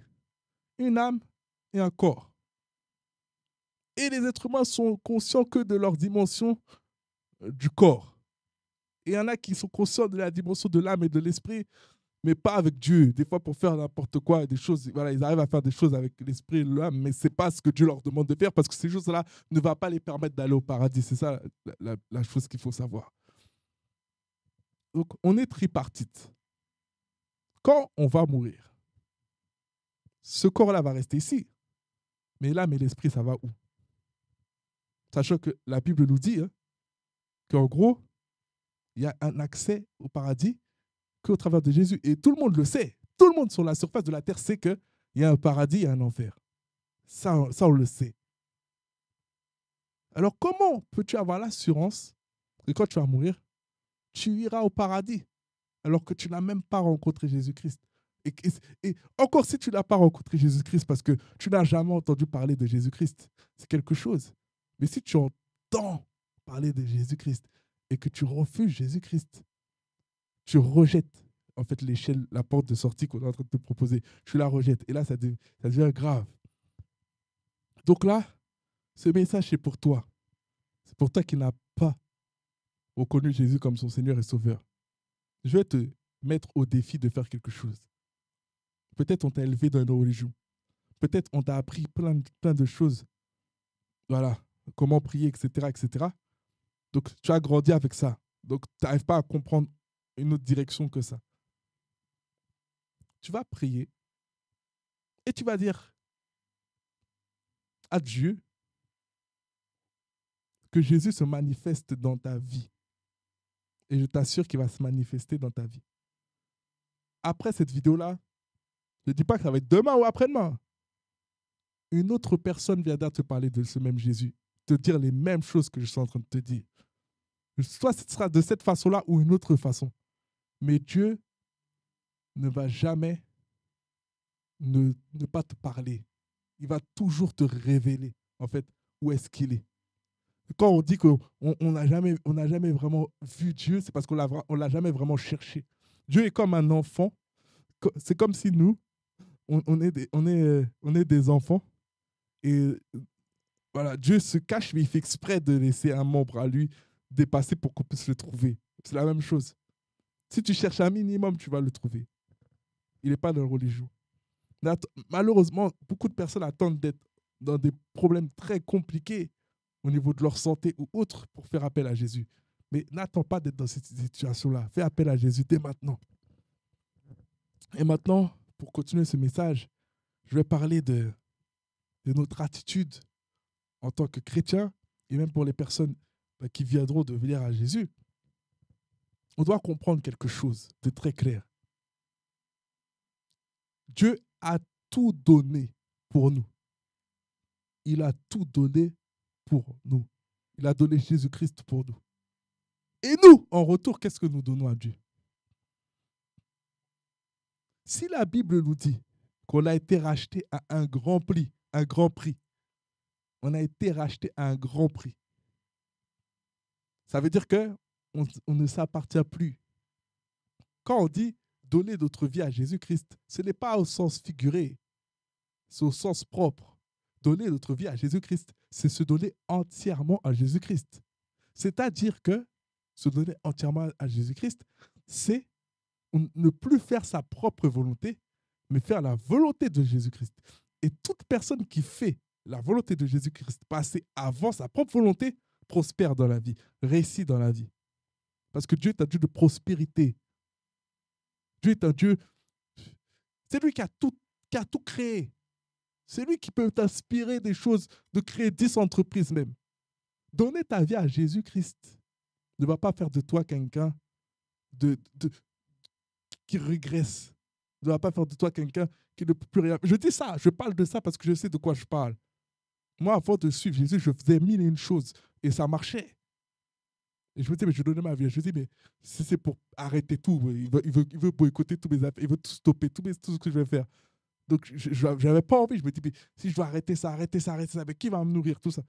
une âme et un corps. Et les êtres humains sont conscients que de leur dimension du corps. Et il y en a qui sont conscients de la dimension de l'âme et de l'esprit. mais pas avec Dieu. Des fois, pour faire n'importe quoi, des choses, voilà, ils arrivent à faire des choses avec l'esprit et l'âme, mais ce n'est pas ce que Dieu leur demande de faire parce que ces choses-là ne vont pas les permettre d'aller au paradis. C'est ça la chose qu'il faut savoir. Donc, on est tripartite. Quand on va mourir, ce corps-là va rester ici, mais l'âme et l'esprit, ça va où? Sachant que la Bible nous dit qu'en gros, il y a un accès au paradis qu'au travers de Jésus. Et tout le monde le sait. Tout le monde sur la surface de la terre sait qu'il y a un paradis et un enfer. Ça, on le sait. Alors, comment peux-tu avoir l'assurance que quand tu vas mourir, tu iras au paradis alors que tu n'as même pas rencontré Jésus-Christ? Et encore, si tu n'as pas rencontré Jésus-Christ parce que tu n'as jamais entendu parler de Jésus-Christ, c'est quelque chose. Mais si tu entends parler de Jésus-Christ et que tu refuses Jésus-Christ, tu rejettes en fait l'échelle, la porte de sortie qu'on est en train de te proposer. Tu la rejettes. Et là, ça devient grave. Donc là, ce message, c'est pour toi. C'est pour toi qui n'as pas reconnu Jésus comme son Seigneur et Sauveur. Je vais te mettre au défi de faire quelque chose. Peut-être on t'a élevé dans une religion. Peut-être on t'a appris plein de choses. Voilà, comment prier, etc., etc. Donc, tu as grandi avec ça. Donc, tu n'arrives pas à comprendre une autre direction que ça. Tu vas prier et tu vas dire à Dieu que Jésus se manifeste dans ta vie. Et je t'assure qu'il va se manifester dans ta vie. Après cette vidéo-là, je ne dis pas que ça va être demain ou après-demain. Une autre personne viendra te parler de ce même Jésus, te dire les mêmes choses que je suis en train de te dire. Soit ce sera de cette façon-là ou une autre façon. Mais Dieu ne va jamais ne pas te parler. Il va toujours te révéler, en fait, où est-ce qu'il est. Quand on dit qu'on n'a jamais vraiment vu Dieu, c'est parce qu'on ne l'a jamais vraiment cherché. Dieu est comme un enfant. C'est comme si nous, on est des enfants. Et voilà, Dieu se cache, mais il fait exprès de laisser un membre à lui dépasser pour qu'on puisse le trouver. C'est la même chose. Si tu cherches un minimum, tu vas le trouver. Il n'est pas dans la religion. Malheureusement, beaucoup de personnes attendent d'être dans des problèmes très compliqués au niveau de leur santé ou autre pour faire appel à Jésus. Mais n'attends pas d'être dans cette situation-là. Fais appel à Jésus dès maintenant. Et maintenant, pour continuer ce message, je vais parler de notre attitude en tant que chrétien et même pour les personnes qui viendront de venir à Jésus. On doit comprendre quelque chose de très clair. Dieu a tout donné pour nous. Il a tout donné pour nous. Il a donné Jésus-Christ pour nous. Et nous, en retour, qu'est-ce que nous donnons à Dieu? Si la Bible nous dit qu'on a été racheté à un grand prix, on a été racheté à un grand prix, ça veut dire qu'on ne s'appartient plus. Quand on dit donner notre vie à Jésus-Christ, ce n'est pas au sens figuré, c'est au sens propre. Donner notre vie à Jésus-Christ, c'est se donner entièrement à Jésus-Christ. C'est-à-dire que se donner entièrement à Jésus-Christ, c'est ne plus faire sa propre volonté, mais faire la volonté de Jésus-Christ. Et toute personne qui fait la volonté de Jésus-Christ, passer avant sa propre volonté, prospère dans la vie, réussit dans la vie. Parce que Dieu est un Dieu de prospérité. Dieu est un Dieu, c'est lui qui a tout créé. C'est lui qui peut t'inspirer des choses, de créer 10 entreprises même. Donner ta vie à Jésus-Christ ne va pas faire de toi quelqu'un qui régresse. Ne va pas faire de toi quelqu'un qui ne peut plus rien. Je dis ça, je parle de ça parce que je sais de quoi je parle. Moi, avant de suivre Jésus, je faisais 1001 choses et ça marchait. Et je me dis, mais je donnais ma vie. Je me dis, mais si c'est pour arrêter tout, il veut boycotter tous mes affaires, il veut tout stopper, tout ce que je vais faire. Donc, je n'avais pas envie. Je me dis, mais si je dois arrêter ça, mais qui va me nourrir, tout ça?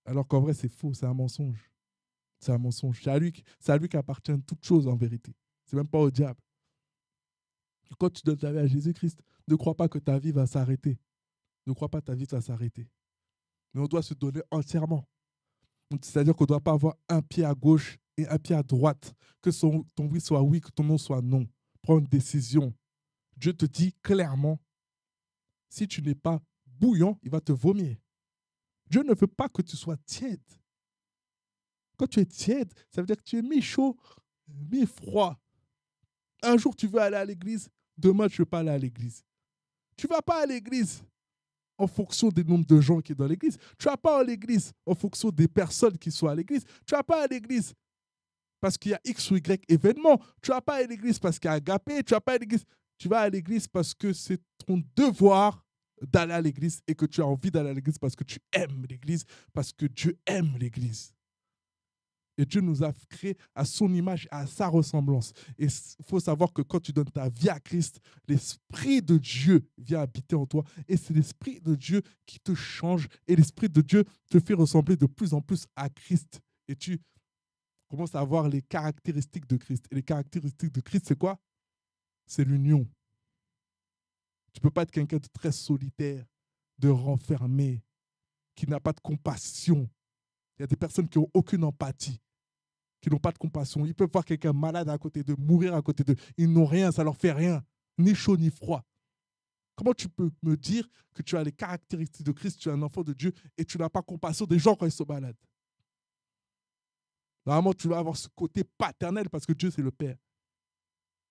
Alors qu'en vrai, c'est faux, c'est un mensonge. C'est un mensonge. C'est à lui qu'appartient toute chose en vérité. C'est même pas au diable. Quand tu donnes ta vie à Jésus-Christ, ne crois pas que ta vie va s'arrêter. Ne crois pas que ta vie va s'arrêter. Mais on doit se donner entièrement. C'est-à-dire qu'on ne doit pas avoir un pied à gauche et un pied à droite. Que ton oui soit oui, que ton non soit non. prends une décision. Dieu te dit clairement, si tu n'es pas bouillant, il va te vomir. Dieu ne veut pas que tu sois tiède. Quand tu es tiède, ça veut dire que tu es mi-chaud, mi-froid. Un jour, tu veux aller à l'église, demain, tu ne veux pas aller à l'église. Tu ne vas pas à l'église en fonction du nombre de gens qui sont dans l'église. Tu ne vas pas à l'église en fonction des personnes qui sont à l'église. Tu ne vas pas à l'église parce qu'il y a X ou Y événement. Tu ne vas pas à l'église parce qu'il y a agapé. Tu vas pas à l'église. Tu vas à l'église parce que c'est ton devoir d'aller à l'église et que tu as envie d'aller à l'église parce que tu aimes l'église, parce que Dieu aime l'église. Et Dieu nous a créés à son image, à sa ressemblance. Et il faut savoir que quand tu donnes ta vie à Christ, l'Esprit de Dieu vient habiter en toi. Et c'est l'Esprit de Dieu qui te change. Et l'Esprit de Dieu te fait ressembler de plus en plus à Christ. Et tu commences à avoir les caractéristiques de Christ. Et les caractéristiques de Christ, c'est quoi? C'est l'union. Tu ne peux pas être quelqu'un de très solitaire, de renfermé, qui n'a pas de compassion. Il y a des personnes qui n'ont aucune empathie, qui n'ont pas de compassion. Ils peuvent voir quelqu'un malade à côté d'eux, mourir à côté d'eux. Ils n'ont rien, ça ne leur fait rien, ni chaud ni froid. Comment tu peux me dire que tu as les caractéristiques de Christ, tu es un enfant de Dieu et tu n'as pas compassion des gens quand ils sont malades? Normalement, tu dois avoir ce côté paternel parce que Dieu, c'est le Père.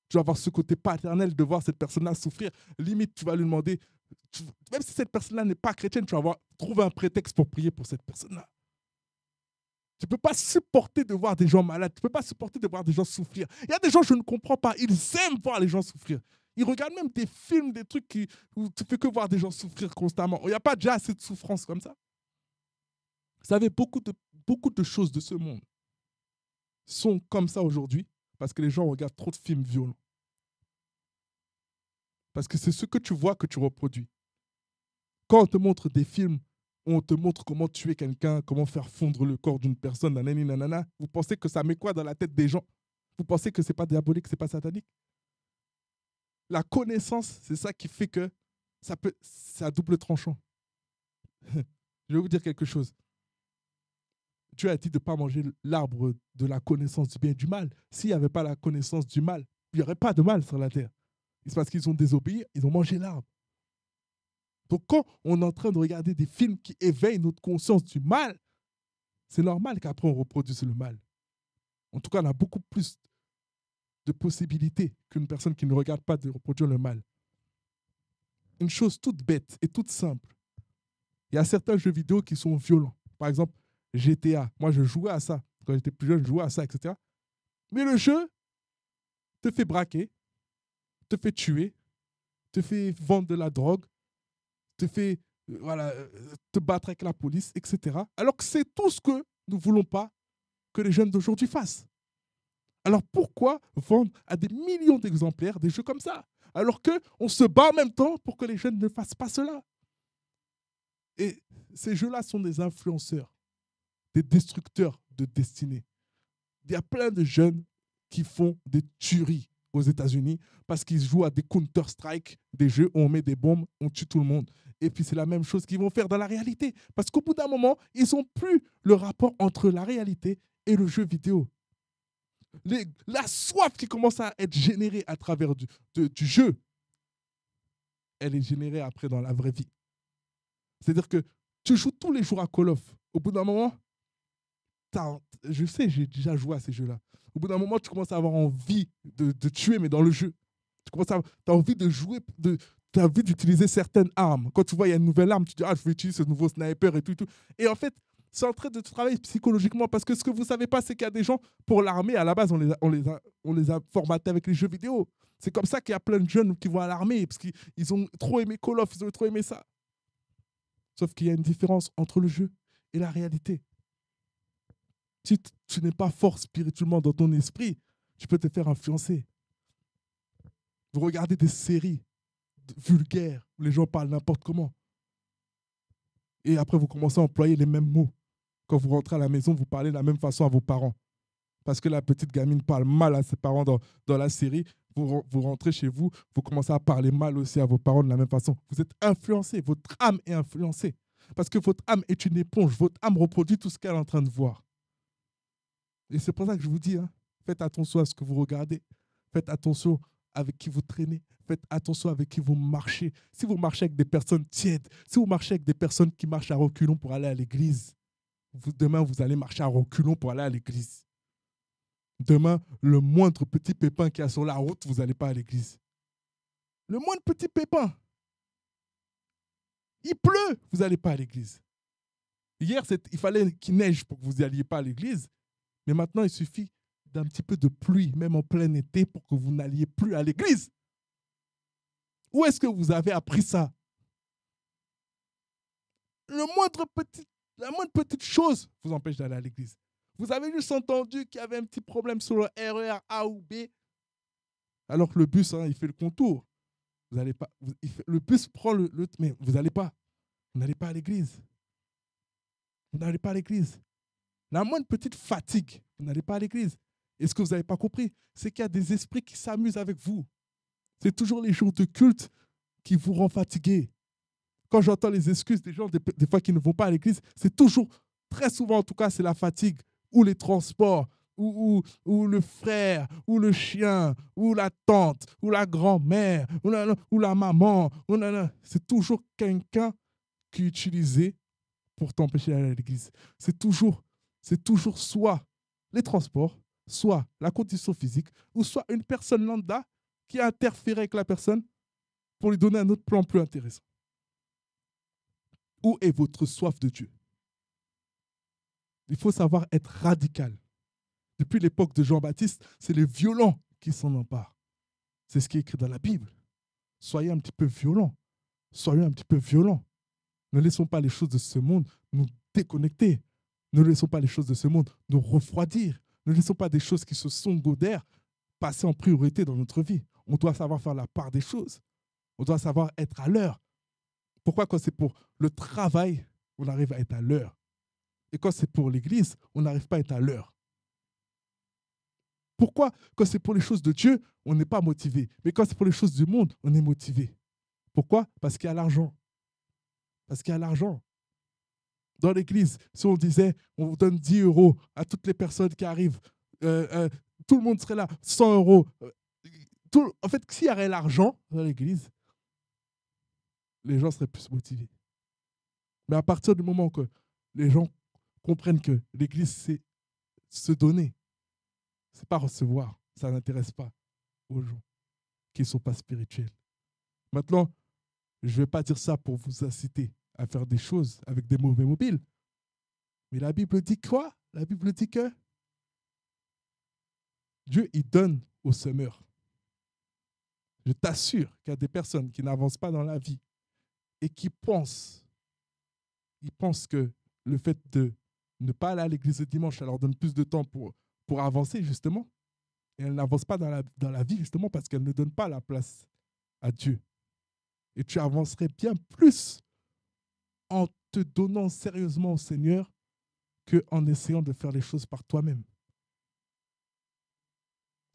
Tu vas avoir ce côté paternel de voir cette personne-là souffrir. Limite, tu vas lui demander, même si cette personne-là n'est pas chrétienne, tu vas trouver un prétexte pour prier pour cette personne-là. Tu ne peux pas supporter de voir des gens malades. Tu ne peux pas supporter de voir des gens souffrir. Il y a des gens, je ne comprends pas. Ils aiment voir les gens souffrir. Ils regardent même des films, des trucs où tu ne fais que voir des gens souffrir constamment. Il n'y a pas déjà assez de souffrance comme ça. Vous savez, beaucoup de choses de ce monde sont comme ça aujourd'hui parce que les gens regardent trop de films violents. Parce que c'est ce que tu vois que tu reproduis. Quand on te montre des films où on te montre comment tuer quelqu'un, comment faire fondre le corps d'une personne, nanani, nanana, vous pensez que ça met quoi dans la tête des gens? Vous pensez que ce n'est pas diabolique, ce n'est pas satanique? La connaissance, c'est ça qui fait que c'est à double tranchant. Je vais vous dire quelque chose. Dieu a dit de ne pas manger l'arbre de la connaissance du bien et du mal. S'il n'y avait pas la connaissance du mal, il n'y aurait pas de mal sur la terre. C'est parce qu'ils ont désobéi, ils ont mangé l'arbre. Donc quand on est en train de regarder des films qui éveillent notre conscience du mal, c'est normal qu'après on reproduise le mal. En tout cas, on a beaucoup plus de possibilités qu'une personne qui ne regarde pas de reproduire le mal. Une chose toute bête et toute simple. Il y a certains jeux vidéo qui sont violents. Par exemple, GTA. Moi, je jouais à ça. Quand j'étais plus jeune, je jouais à ça, etc. Mais le jeu te fait braquer, te fait tuer, te fait vendre de la drogue, te fait te battre avec la police, etc. Alors que c'est tout ce que nous ne voulons pas que les jeunes d'aujourd'hui fassent. Alors pourquoi vendre à des millions d'exemplaires des jeux comme ça? Alors qu'on se bat en même temps pour que les jeunes ne fassent pas cela. Et ces jeux-là sont des influenceurs, des destructeurs de destinée. Il y a plein de jeunes qui font des tueries aux États-Unis parce qu'ils jouent à des Counter-Strike, des jeux où on met des bombes, on tue tout le monde. Et puis c'est la même chose qu'ils vont faire dans la réalité. Parce qu'au bout d'un moment, ils n'ont plus le rapport entre la réalité et le jeu vidéo. La soif qui commence à être générée à travers du jeu, elle est générée après dans la vraie vie. C'est-à-dire que tu joues tous les jours à Call of. Au bout d'un moment, je sais, j'ai déjà joué à ces jeux-là. Au bout d'un moment, tu commences à avoir envie de tuer, mais dans le jeu. Tu as envie de jouer, tu as envie d'utiliser certaines armes. Quand tu vois, il y a une nouvelle arme, tu dis, ah, je vais utiliser ce nouveau sniper et tout, et tout. Et en fait, c'est en train de travailler psychologiquement parce que ce que vous ne savez pas, c'est qu'il y a des gens, pour l'armée, à la base, on les a formatés avec les jeux vidéo. C'est comme ça qu'il y a plein de jeunes qui vont à l'armée parce qu'ils ont trop aimé Call of, ils ont trop aimé ça. Sauf qu'il y a une différence entre le jeu et la réalité. Si tu n'es pas fort spirituellement dans ton esprit, tu peux te faire influencer. Vous regardez des séries vulgaires où les gens parlent n'importe comment. Et après, vous commencez à employer les mêmes mots. Quand vous rentrez à la maison, vous parlez de la même façon à vos parents. Parce que la petite gamine parle mal à ses parents dans la série. Vous rentrez chez vous, vous commencez à parler mal aussi à vos parents de la même façon. Vous êtes influencé, votre âme est influencée. Parce que votre âme est une éponge, votre âme reproduit tout ce qu'elle est en train de voir. Et c'est pour ça que je vous dis, faites attention à ce que vous regardez. Faites attention avec qui vous traînez. Faites attention avec qui vous marchez. Si vous marchez avec des personnes tièdes, si vous marchez avec des personnes qui marchent à reculons pour aller à l'église, demain, vous allez marcher à reculons pour aller à l'église. Demain, le moindre petit pépin qui a sur la route, vous n'allez pas à l'église. Le moindre petit pépin. Il pleut, vous n'allez pas à l'église. Hier, il fallait qu'il neige pour que vous n'alliez pas à l'église. Mais maintenant, il suffit d'un petit peu de pluie, même en plein été, pour que vous n'alliez plus à l'église. Où est-ce que vous avez appris ça? La moindre petite chose vous empêche d'aller à l'église. Vous avez juste entendu qu'il y avait un petit problème sur le RER A ou B, alors que le bus, il fait le contour. Vous allez pas, le bus prend mais vous n'allez pas. Vous n'allez pas à l'église. Vous n'allez pas à l'église. La moindre petite fatigue, vous n'allez pas à l'église. Et ce que vous n'avez pas compris, c'est qu'il y a des esprits qui s'amusent avec vous. C'est toujours les jours de culte qui vous rendent fatigué. Quand j'entends les excuses des gens, des fois qui ne vont pas à l'église, c'est toujours, très souvent en tout cas, c'est la fatigue, ou les transports, ou le frère, ou le chien, ou la tante, ou la grand-mère, ou la maman. C'est toujours quelqu'un qui est utilisé pour t'empêcher d'aller à l'église. C'est toujours soit les transports, soit la condition physique, ou soit une personne lambda qui a interféré avec la personne pour lui donner un autre plan plus intéressant. Où est votre soif de Dieu? Il faut savoir être radical. Depuis l'époque de Jean-Baptiste, c'est les violents qui s'en emparent. C'est ce qui est écrit dans la Bible. Soyez un petit peu violents. Soyez un petit peu violents. Ne laissons pas les choses de ce monde nous déconnecter. Ne laissons pas les choses de ce monde nous refroidir. Ne laissons pas des choses qui se sont secondaires passer en priorité dans notre vie. On doit savoir faire la part des choses. On doit savoir être à l'heure. Pourquoi quand c'est pour le travail, on arrive à être à l'heure? Et quand c'est pour l'église, on n'arrive pas à être à l'heure. Pourquoi quand c'est pour les choses de Dieu, on n'est pas motivé? Mais quand c'est pour les choses du monde, on est motivé. Pourquoi? Parce qu'il y a l'argent. Parce qu'il y a l'argent. Dans l'église, si on disait, on vous donne 10 euros à toutes les personnes qui arrivent, tout le monde serait là, 100 euros. En fait, s'il y avait l'argent dans l'église, les gens seraient plus motivés. Mais à partir du moment que les gens comprennent que l'église, c'est se donner, c'est pas recevoir, ça n'intéresse pas aux gens qui ne sont pas spirituels. Maintenant, je ne vais pas dire ça pour vous inciter à faire des choses avec des mauvais mobiles. Mais la Bible dit quoi? La Bible dit que Dieu, il donne aux semeurs. Je t'assure qu'il y a des personnes qui n'avancent pas dans la vie et qui pensent que le fait de ne pas aller à l'église le dimanche, ça leur donne plus de temps pour avancer, justement. Et elles n'avancent pas dans la vie, justement, parce qu'elles ne donnent pas la place à Dieu. Et tu avancerais bien plus en te donnant sérieusement au Seigneur qu'en essayant de faire les choses par toi-même.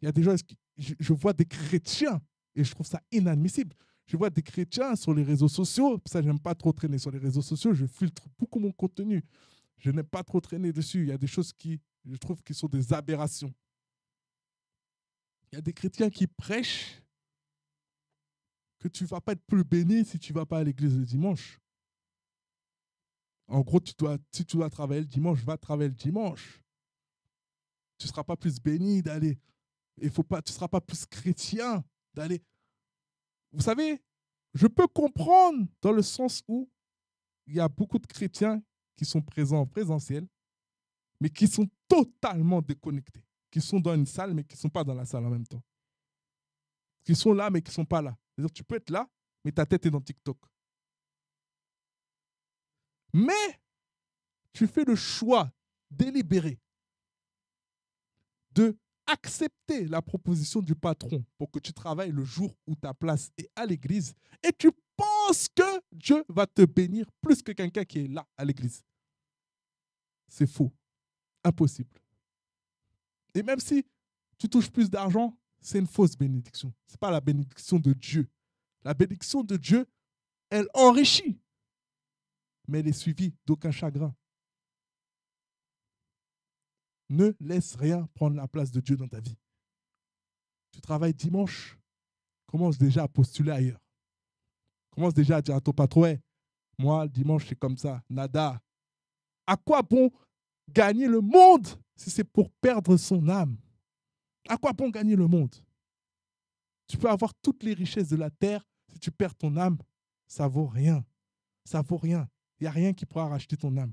Il y a des gens, je vois des chrétiens, et je trouve ça inadmissible. Je vois des chrétiens sur les réseaux sociaux, ça, j'aime pas trop traîner sur les réseaux sociaux, je filtre beaucoup mon contenu. Je n'aime pas trop traîner dessus. Il y a des choses qui, je trouve, qui sont des aberrations. Il y a des chrétiens qui prêchent que tu ne vas pas être plus béni si tu ne vas pas à l'église le dimanche. En gros, si tu dois travailler le dimanche, va travailler le dimanche. Tu ne seras pas plus béni d'aller. Tu ne seras pas plus chrétien d'aller. Vous savez, je peux comprendre dans le sens où il y a beaucoup de chrétiens qui sont présents en présentiel, mais qui sont totalement déconnectés, qui sont dans une salle, mais qui ne sont pas dans la salle en même temps. Qui sont là, mais qui ne sont pas là. C'est-à-dire que tu peux être là, mais ta tête est dans TikTok. Mais tu fais le choix délibéré de accepter la proposition du patron pour que tu travailles le jour où ta place est à l'église et tu penses que Dieu va te bénir plus que quelqu'un qui est là à l'église. C'est faux. Impossible. Et même si tu touches plus d'argent, c'est une fausse bénédiction. Ce n'est pas la bénédiction de Dieu. La bénédiction de Dieu, elle enrichit, mais elle est suivie d'aucun chagrin. Ne laisse rien prendre la place de Dieu dans ta vie. Tu travailles dimanche, Commence déjà à postuler ailleurs. Commence déjà à dire à ton patron, ouais, moi, le dimanche, c'est comme ça. Nada. À quoi bon gagner le monde si c'est pour perdre son âme? À quoi bon gagner le monde? Tu peux avoir toutes les richesses de la terre. Si tu perds ton âme, ça vaut rien. Ça vaut rien. Il n'y a rien qui pourra racheter ton âme.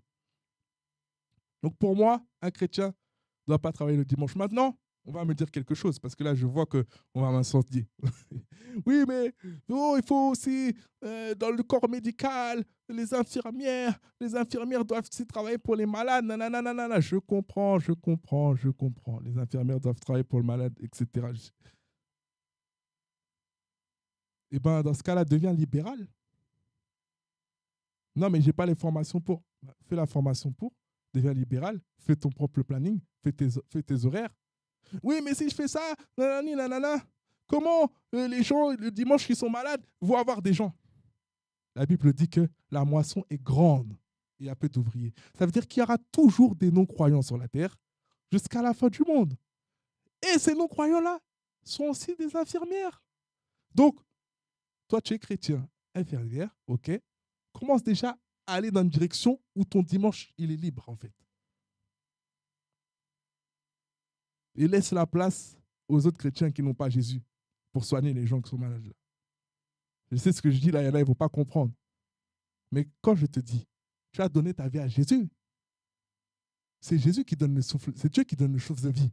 Donc pour moi, un chrétien ne doit pas travailler le dimanche. Maintenant, on va me dire quelque chose, parce que là, je vois qu'on va m'incendier. Oui, mais oh, il faut aussi, dans le corps médical, les infirmières doivent aussi travailler pour les malades. Nanana, nanana. Je comprends. Les infirmières doivent travailler pour le malade, etc. Eh bien, dans ce cas-là, deviens libéral. Non, mais je n'ai pas les formations pour. Fais la formation pour, deviens libéral, fais ton propre planning, fais tes horaires. Oui, mais si je fais ça, nanani, nanana, comment les gens, le dimanche, qui sont malades, vont avoir des gens? La Bible dit que la moisson est grande et il y a peu d'ouvriers. Ça veut dire qu'il y aura toujours des non-croyants sur la terre jusqu'à la fin du monde. Et ces non-croyants-là sont aussi des infirmières. Donc, toi, tu es chrétien, infirmière, ok? Commence déjà à aller dans une direction où ton dimanche, il est libre, en fait. Et laisse la place aux autres chrétiens qui n'ont pas Jésus pour soigner les gens qui sont malades. Là. Je sais ce que je dis là, il y en a, ils ne vont pas comprendre. Mais quand je te dis, tu as donné ta vie à Jésus, c'est Jésus qui donne le souffle, c'est Dieu qui donne le souffle de vie.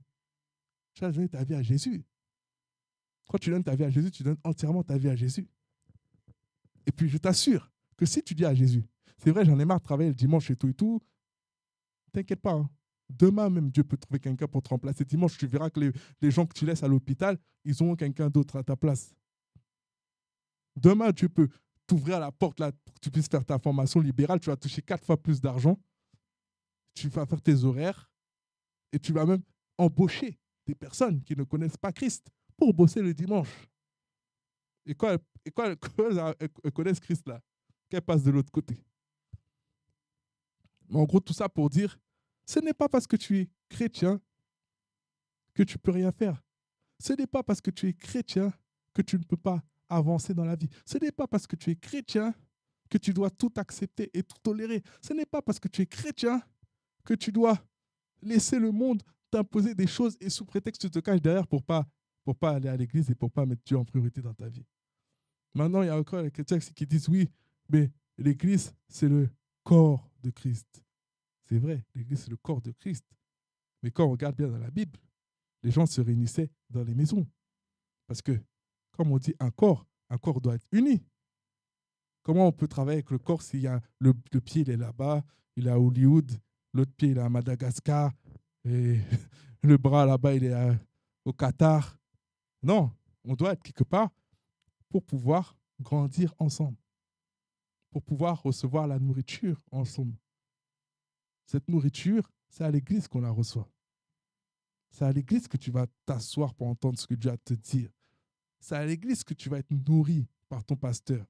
Tu as donné ta vie à Jésus. Quand tu donnes ta vie à Jésus, tu donnes entièrement ta vie à Jésus. Et puis je t'assure que si tu dis à Jésus, c'est vrai, j'en ai marre de travailler le dimanche et tout, t'inquiète pas. Hein. Demain même, Dieu peut trouver quelqu'un pour te remplacer. Dimanche, tu verras que les gens que tu laisses à l'hôpital, ils auront quelqu'un d'autre à ta place. Demain, Dieu peut t'ouvrir la porte là pour que tu puisses faire ta formation libérale. Tu vas toucher 4 fois plus d'argent. Tu vas faire tes horaires et tu vas même embaucher des personnes qui ne connaissent pas Christ pour bosser le dimanche. Et quand elles connaissent Christ là, qu'elles passent de l'autre côté. Mais en gros, tout ça pour dire, ce n'est pas parce que tu es chrétien que tu ne peux rien faire. Ce n'est pas parce que tu es chrétien que tu ne peux pas avancer dans la vie. Ce n'est pas parce que tu es chrétien que tu dois tout accepter et tout tolérer. Ce n'est pas parce que tu es chrétien que tu dois laisser le monde t'imposer des choses et sous prétexte tu te caches derrière pour pas aller à l'église et pour pas mettre Dieu en priorité dans ta vie. Maintenant, il y a encore les chrétiens qui disent oui, mais l'église, c'est le corps de Christ. C'est vrai, l'église, c'est le corps de Christ. Mais quand on regarde bien dans la Bible, les gens se réunissaient dans les maisons. Parce que, comme on dit, un corps doit être uni. Comment on peut travailler avec le corps s'il y a le pied, il est là-bas, il est à Hollywood, l'autre pied, il est à Madagascar, et le bras là-bas, il est au Qatar. Non, on doit être quelque part pour pouvoir grandir ensemble, pour pouvoir recevoir la nourriture ensemble. Cette nourriture, c'est à l'église qu'on la reçoit. C'est à l'église que tu vas t'asseoir pour entendre ce que Dieu a à te dire. C'est à l'église que tu vas être nourri par ton pasteur.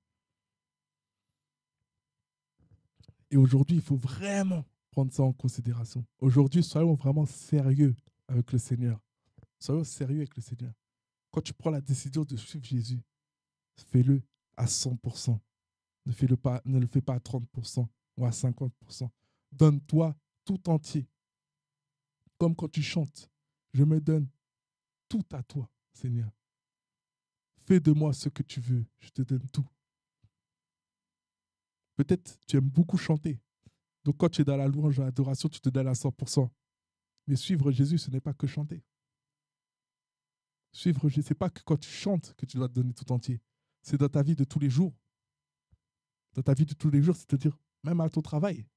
Et aujourd'hui, il faut vraiment prendre ça en considération. Aujourd'hui, soyons vraiment sérieux avec le Seigneur. Soyons sérieux avec le Seigneur. Quand tu prends la décision de suivre Jésus, fais-le à 100%. Ne le fais pas à 30% ou à 50%. Donne-toi tout entier. Comme quand tu chantes, je me donne tout à toi, Seigneur. Fais de moi ce que tu veux, je te donne tout. Peut-être tu aimes beaucoup chanter. Donc quand tu es dans la louange, dans l'adoration, tu te donnes à 100%. Mais suivre Jésus, ce n'est pas que chanter. Suivre Jésus, ce n'est pas que quand tu chantes que tu dois te donner tout entier. C'est dans ta vie de tous les jours. Dans ta vie de tous les jours, c'est-à-dire même à ton travail.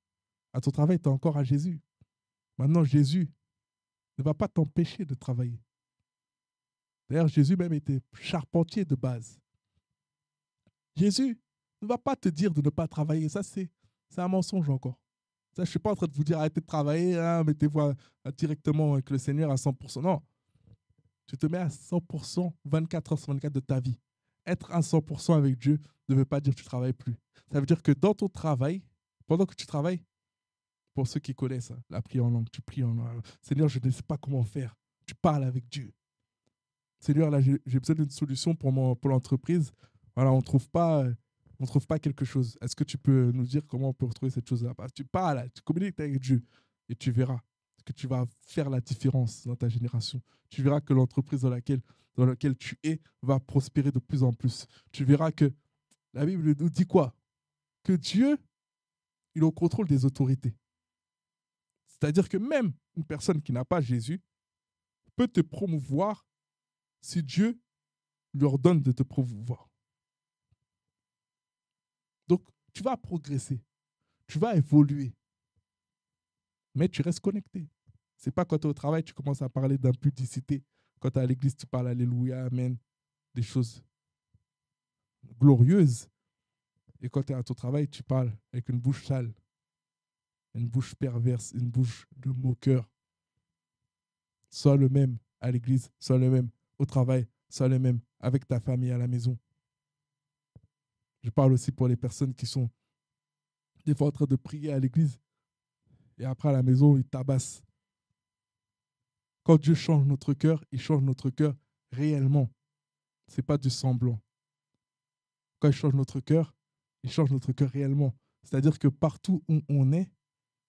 À ton travail, tu es encore à Jésus. Maintenant, Jésus ne va pas t'empêcher de travailler. D'ailleurs, Jésus même était charpentier de base. Jésus ne va pas te dire de ne pas travailler. Ça, c'est un mensonge encore. Ça, je ne suis pas en train de vous dire arrêtez de travailler, hein, mettez-vous directement avec le Seigneur à 100%. Non, tu te mets à 100% 24 heures sur 24 de ta vie. Être à 100% avec Dieu ne veut pas dire que tu ne travailles plus. Ça veut dire que dans ton travail, pendant que tu travailles, pour ceux qui connaissent la prière en langue, tu pries en langue. Seigneur, je ne sais pas comment faire. Tu parles avec Dieu. Seigneur, là, j'ai besoin d'une solution pour l'entreprise. Voilà, on trouve pas quelque chose. Est-ce que tu peux nous dire comment on peut retrouver cette chose-là? Bah, tu parles, tu communiques avec Dieu et tu verras que tu vas faire la différence dans ta génération. Tu verras que l'entreprise dans laquelle tu es va prospérer de plus en plus. Tu verras que la Bible nous dit quoi? Que Dieu, il est au contrôle des autorités. C'est-à-dire que même une personne qui n'a pas Jésus peut te promouvoir si Dieu lui ordonne de te promouvoir. Donc, tu vas progresser, tu vas évoluer, mais tu restes connecté. C'est pas quand tu es au travail, tu commences à parler d'impudicité. Quand tu es à l'église, tu parles Alléluia, Amen, des choses glorieuses. Et quand tu es à ton travail, tu parles avec une bouche sale, une bouche perverse, une bouche de moqueur. Sois le même à l'église, sois le même au travail, sois le même avec ta famille à la maison. Je parle aussi pour les personnes qui sont des fois en train de prier à l'église et après à la maison, ils tabassent. Quand Dieu change notre cœur, il change notre cœur réellement. Ce n'est pas du semblant. Quand il change notre cœur, il change notre cœur réellement. C'est-à-dire que partout où on est,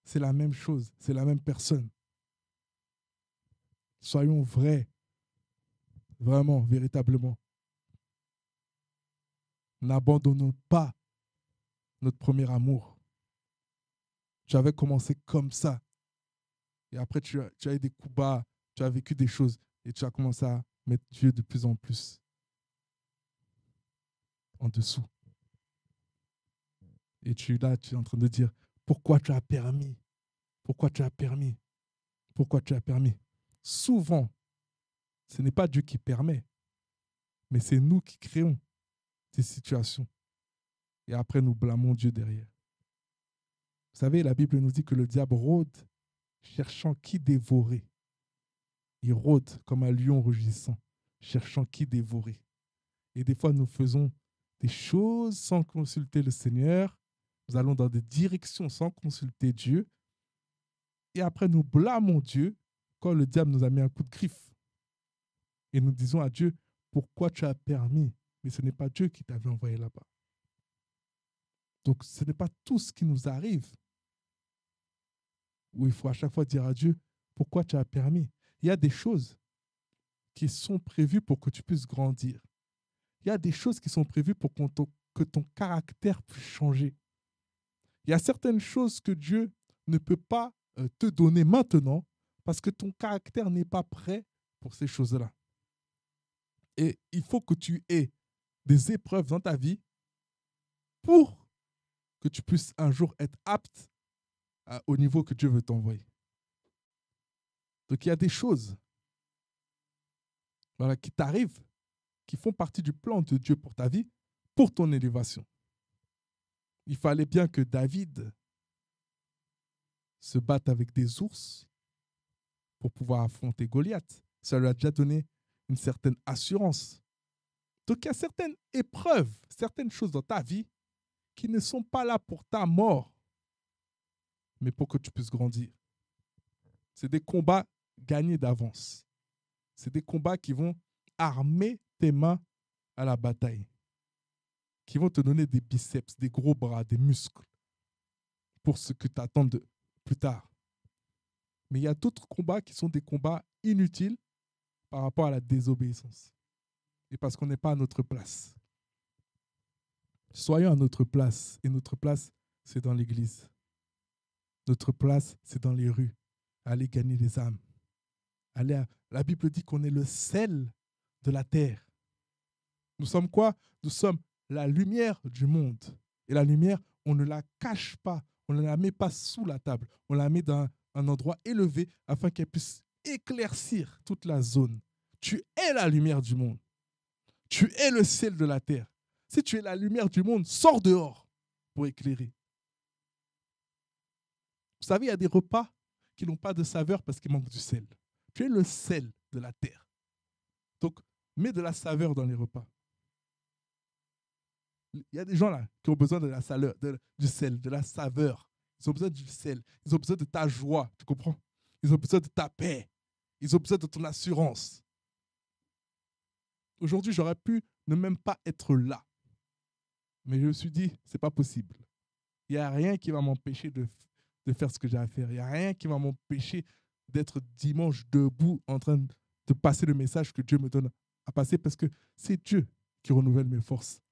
c'est la même chose, c'est la même personne. Soyons vrais, vraiment, véritablement. N'abandonnons pas notre premier amour. J'avais commencé comme ça. Et après, tu as eu des coups bas, tu as vécu des choses et tu as commencé à mettre Dieu de plus en plus en dessous. Et tu es en train de dire, pourquoi tu as permis? Pourquoi tu as permis? Pourquoi tu as permis? Souvent, ce n'est pas Dieu qui permet, mais c'est nous qui créons ces situations. Et après, nous blâmons Dieu derrière. Vous savez, la Bible nous dit que le diable rôde, cherchant qui dévorer. Il rôde comme un lion rugissant, cherchant qui dévorer. Et des fois, nous faisons des choses sans consulter le Seigneur. Nous allons dans des directions sans consulter Dieu. Et après, nous blâmons Dieu quand le diable nous a mis un coup de griffe. Et nous disons à Dieu, pourquoi tu as permis? Mais ce n'est pas Dieu qui t'avait envoyé là-bas. Donc, ce n'est pas tout ce qui nous arrive où il faut à chaque fois dire à Dieu, pourquoi tu as permis? Il y a des choses qui sont prévues pour que tu puisses grandir. Il y a des choses qui sont prévues pour que ton caractère puisse changer. Il y a certaines choses que Dieu ne peut pas te donner maintenant parce que ton caractère n'est pas prêt pour ces choses-là. Et il faut que tu aies des épreuves dans ta vie pour que tu puisses un jour être apte au niveau que Dieu veut t'envoyer. Donc il y a des choses qui t'arrivent, qui font partie du plan de Dieu pour ta vie, pour ton élévation. Il fallait bien que David se batte avec des ours pour pouvoir affronter Goliath. Ça lui a déjà donné une certaine assurance. Donc il y a certaines épreuves, certaines choses dans ta vie qui ne sont pas là pour ta mort, mais pour que tu puisses grandir. C'est des combats gagnés d'avance. C'est des combats qui vont armer tes mains à la bataille, qui vont te donner des biceps, des gros bras, des muscles pour ce que tu attends de plus tard. Mais il y a d'autres combats qui sont des combats inutiles par rapport à la désobéissance. Et parce qu'on n'est pas à notre place. Soyons à notre place. Et notre place, c'est dans l'église. Notre place, c'est dans les rues. Aller gagner les âmes. La Bible dit qu'on est le sel de la terre. Nous sommes quoi? Nous sommes la lumière du monde. Et la lumière, on ne la cache pas. On ne la met pas sous la table. On la met dans un endroit élevé afin qu'elle puisse éclaircir toute la zone. Tu es la lumière du monde. Tu es le sel de la terre. Si tu es la lumière du monde, sors dehors pour éclairer. Vous savez, il y a des repas qui n'ont pas de saveur parce qu'il manque du sel. Tu es le sel de la terre. Donc, mets de la saveur dans les repas. Il y a des gens là qui ont besoin de la saveur, du sel, de la saveur. Ils ont besoin du sel. Ils ont besoin de ta joie, tu comprends? Ils ont besoin de ta paix. Ils ont besoin de ton assurance. Aujourd'hui, j'aurais pu ne même pas être là. Mais je me suis dit, c'est pas possible. Il n'y a rien qui va m'empêcher de faire ce que j'ai à faire. Il n'y a rien qui va m'empêcher d'être dimanche debout en train de passer le message que Dieu me donne à passer parce que c'est Dieu qui renouvelle mes forces.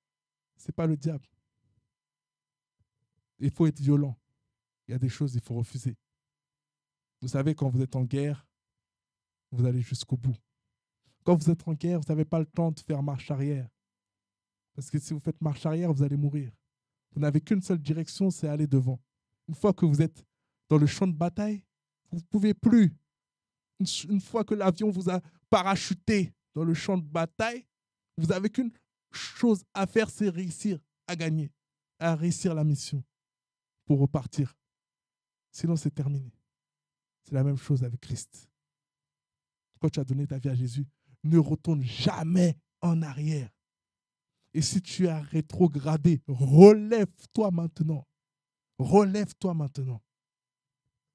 Ce n'est pas le diable. Il faut être violent. Il y a des choses qu'il faut refuser. Vous savez, quand vous êtes en guerre, vous allez jusqu'au bout. Quand vous êtes en guerre, vous n'avez pas le temps de faire marche arrière. Parce que si vous faites marche arrière, vous allez mourir. Vous n'avez qu'une seule direction, c'est aller devant. Une fois que vous êtes dans le champ de bataille, vous ne pouvez plus. Une fois que l'avion vous a parachuté dans le champ de bataille, vous n'avez qu'une chose à faire, c'est réussir à gagner, à réussir la mission pour repartir. Sinon, c'est terminé. C'est la même chose avec Christ. Quand tu as donné ta vie à Jésus, ne retourne jamais en arrière. Et si tu as rétrogradé, relève-toi maintenant. Relève-toi maintenant.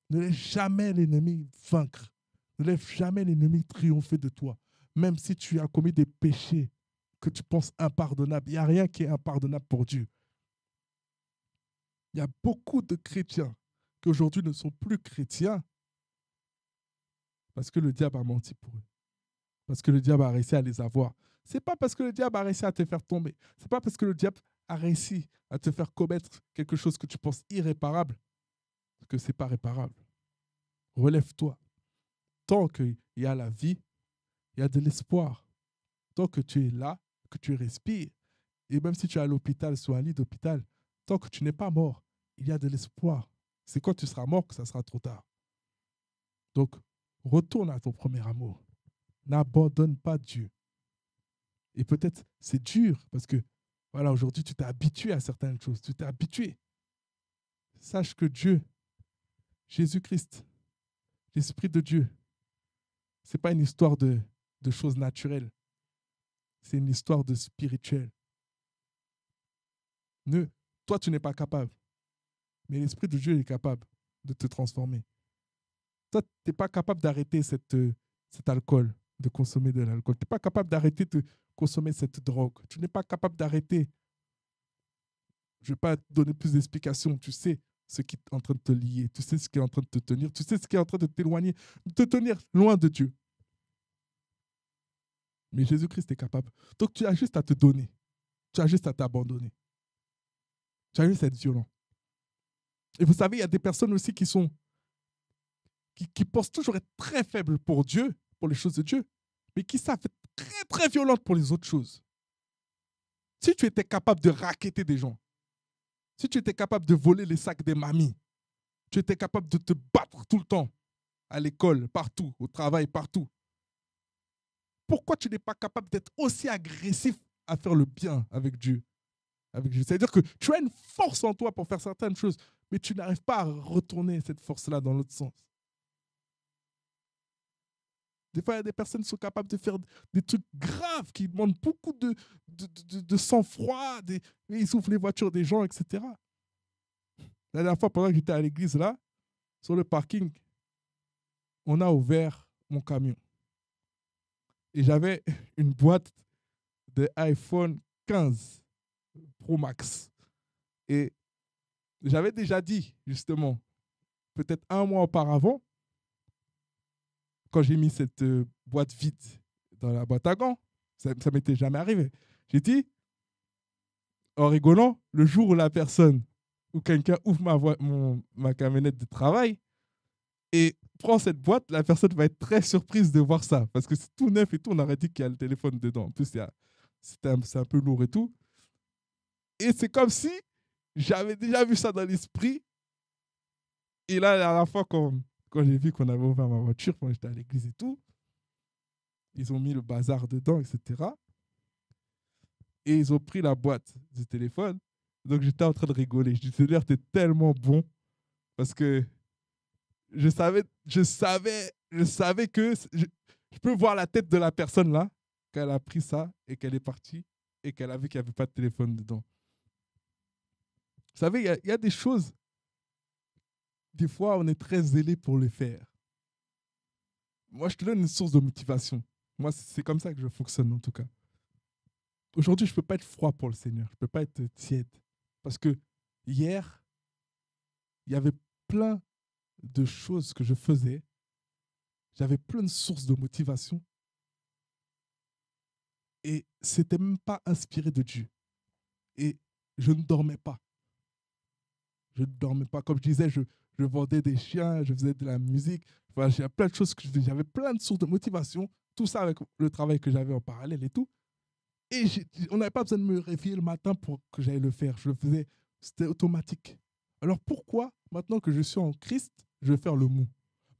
Ne laisse jamais l'ennemi vaincre. Ne laisse jamais l'ennemi triompher de toi. Même si tu as commis des péchés que tu penses impardonnables. Il n'y a rien qui est impardonnable pour Dieu. Il y a beaucoup de chrétiens qui aujourd'hui ne sont plus chrétiens parce que le diable a menti pour eux. Parce que le diable a réussi à les avoir. Ce n'est pas parce que le diable a réussi à te faire tomber. Ce n'est pas parce que le diable a réussi à te faire commettre quelque chose que tu penses irréparable que ce n'est pas réparable. Relève-toi. Tant qu'il y a la vie, il y a de l'espoir. Tant que tu es là, que tu respires, et même si tu es à l'hôpital, sur un lit d'hôpital, tant que tu n'es pas mort, il y a de l'espoir. C'est quand tu seras mort que ça sera trop tard. Donc, retourne à ton premier amour. N'abandonne pas Dieu. Et peut-être c'est dur parce que voilà, aujourd'hui, tu t'es habitué à certaines choses. Tu t'es habitué. Sache que Dieu, Jésus-Christ, l'Esprit de Dieu, ce n'est pas une histoire de choses naturelles. C'est une histoire de spirituel. Toi, tu n'es pas capable. Mais l'Esprit de Dieu est capable de te transformer. Toi, tu n'es pas capable d'arrêter cet alcool, de consommer de l'alcool. Tu n'es pas capable d'arrêter de consommer cette drogue. Tu n'es pas capable d'arrêter. Je ne vais pas te donner plus d'explications. Tu sais ce qui est en train de te lier. Tu sais ce qui est en train de te tenir. Tu sais ce qui est en train de t'éloigner, de te tenir loin de Dieu. Mais Jésus-Christ est capable. Donc, tu as juste à te donner. Tu as juste à t'abandonner. Tu as juste à être violent. Et vous savez, il y a des personnes aussi qui pensent toujours être très faibles pour Dieu, pour les choses de Dieu, mais qui savent être très, très violentes pour les autres choses. Si tu étais capable de racketter des gens, si tu étais capable de voler les sacs des mamies, tu étais capable de te battre tout le temps, à l'école, partout, au travail, partout, pourquoi tu n'es pas capable d'être aussi agressif à faire le bien avec Dieu? C'est-à-dire que tu as une force en toi pour faire certaines choses, mais tu n'arrives pas à retourner cette force-là dans l'autre sens. Des fois, il y a des personnes qui sont capables de faire des trucs graves qui demandent beaucoup de sang-froid. Ils soufflent les voitures des gens, etc. La dernière fois, pendant que j'étais à l'église, là, sur le parking, on a ouvert mon camion. Et j'avais une boîte de iPhone 15 Pro Max. Et j'avais déjà dit, justement, peut-être un mois auparavant, quand j'ai mis cette boîte vide dans la boîte à gants, ça ne m'était jamais arrivé. J'ai dit, en rigolant, le jour où la personne ou quelqu'un ouvre ma camionnette de travail et prend cette boîte, la personne va être très surprise de voir ça. Parce que c'est tout neuf et tout, on aurait dit qu'il y a le téléphone dedans. En plus, c'est un peu lourd et tout. Et c'est comme si j'avais déjà vu ça dans l'esprit. Et là, la dernière fois, quand j'ai vu qu'on avait ouvert ma voiture, quand j'étais à l'église et tout, ils ont mis le bazar dedans, etc. Et ils ont pris la boîte du téléphone. Donc j'étais en train de rigoler. Je disais, l'air, t'es tellement bon. Parce que je savais que je peux voir la tête de la personne là, qu'elle a pris ça et qu'elle est partie et qu'elle a vu qu'il n'y avait pas de téléphone dedans. Vous savez, il y a des choses, des fois, on est très zélé pour les faire. Moi, je te donne une source de motivation. Moi, c'est comme ça que je fonctionne en tout cas. Aujourd'hui, je ne peux pas être froid pour le Seigneur. Je ne peux pas être tiède. Parce que hier, il y avait plein de choses que je faisais. J'avais plein de sources de motivation. Et c'était même pas inspiré de Dieu. Et je ne dormais pas. Je ne dormais pas. Comme je disais, je vendais des chiens, je faisais de la musique. Enfin, j'avais plein de choses que je faisais. J'avais plein de sources de motivation. Tout ça avec le travail que j'avais en parallèle et tout. Et on n'avait pas besoin de me réveiller le matin pour que j'aille le faire. Je le faisais, c'était automatique. Alors pourquoi, maintenant que je suis en Christ, je vais faire le mou?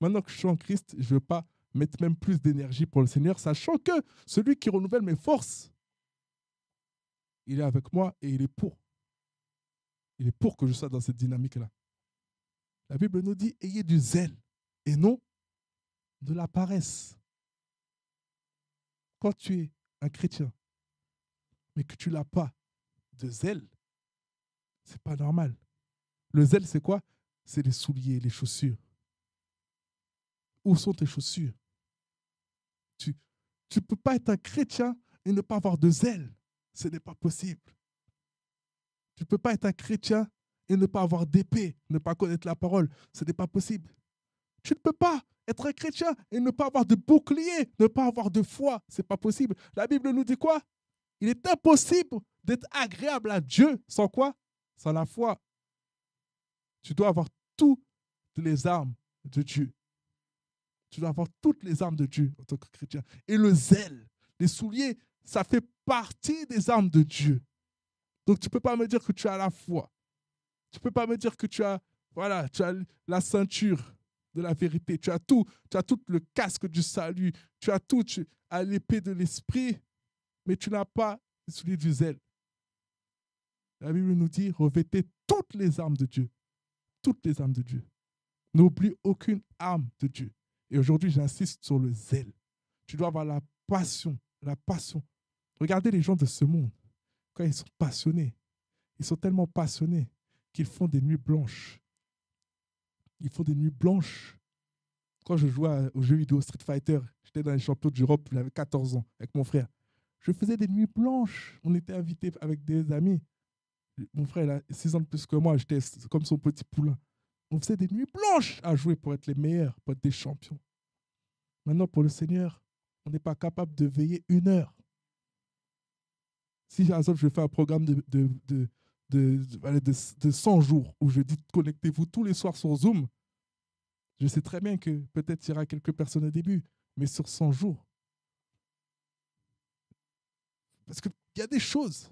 Maintenant que je suis en Christ, je ne veux pas mettre même plus d'énergie pour le Seigneur, sachant que celui qui renouvelle mes forces, il est avec moi et il est pour. Il est pour que je sois dans cette dynamique-là. La Bible nous dit, ayez du zèle et non de la paresse. Quand tu es un chrétien, mais que tu n'as pas de zèle, c'est pas normal. Le zèle, c'est quoi? C'est les souliers, les chaussures. Où sont tes chaussures? Tu ne peux pas être un chrétien et ne pas avoir de zèle. Ce n'est pas possible. Tu ne peux pas être un chrétien et ne pas avoir d'épée, ne pas connaître la parole. Ce n'est pas possible. Tu ne peux pas être un chrétien et ne pas avoir de bouclier, ne pas avoir de foi. Ce n'est pas possible. La Bible nous dit quoi? Il est impossible d'être agréable à Dieu sans quoi? Sans la foi. Tu dois avoir toutes les armes de Dieu. Tu dois avoir toutes les armes de Dieu en tant que chrétien. Et le zèle, les souliers, ça fait partie des armes de Dieu. Donc tu ne peux pas me dire que tu as la foi. Tu ne peux pas me dire que tu as, voilà, tu as la ceinture de la vérité. Tu as tout le casque du salut. Tu as tout, tu as l'épée de l'esprit, mais tu n'as pas les souliers du zèle. La Bible nous dit, revêtez toutes les armes de Dieu. Toutes les armes de Dieu. N'oublie aucune arme de Dieu. Et aujourd'hui, j'insiste sur le zèle. Tu dois avoir la passion, la passion. Regardez les gens de ce monde. Quand ils sont passionnés, ils sont tellement passionnés qu'ils font des nuits blanches. Ils font des nuits blanches. Quand je jouais aux jeux vidéo Street Fighter, j'étais dans les champions d'Europe, j'avais 14 ans avec mon frère. Je faisais des nuits blanches. On était invités avec des amis. Mon frère, il a 6 ans de plus que moi. J'étais comme son petit poulain. On faisait des nuits blanches à jouer pour être les meilleurs, pour être des champions. Maintenant, pour le Seigneur, on n'est pas capable de veiller 1 heure. Si, par exemple, je fais un programme de 100 jours où je dis connectez-vous tous les soirs sur Zoom, je sais très bien que peut-être il y aura quelques personnes au début, mais sur 100 jours. Parce qu'il y a des choses.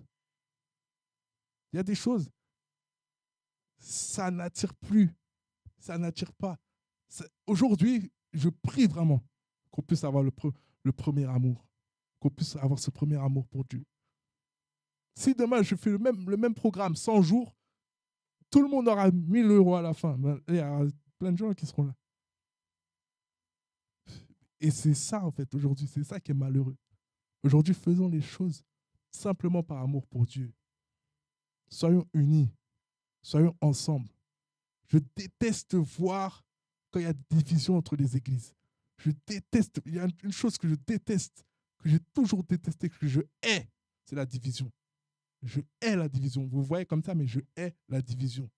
Il y a des choses. Ça n'attire plus. Ça n'attire pas. Aujourd'hui, je prie vraiment qu'on puisse avoir le premier amour. Qu'on puisse avoir ce premier amour pour Dieu. Si demain je fais le même programme 100 jours, tout le monde aura 1 000 € à la fin. Il y a plein de gens qui seront là. Et c'est ça, en fait, aujourd'hui. C'est ça qui est malheureux. Aujourd'hui, faisons les choses simplement par amour pour Dieu. Soyons unis. Soyons ensemble. Je déteste voir quand il y a des divisions entre les églises. Je déteste. Il y a une chose que je déteste, que j'ai toujours détesté, que je hais, c'est la division. Je hais la division. Vous voyez comme ça, mais je hais la division.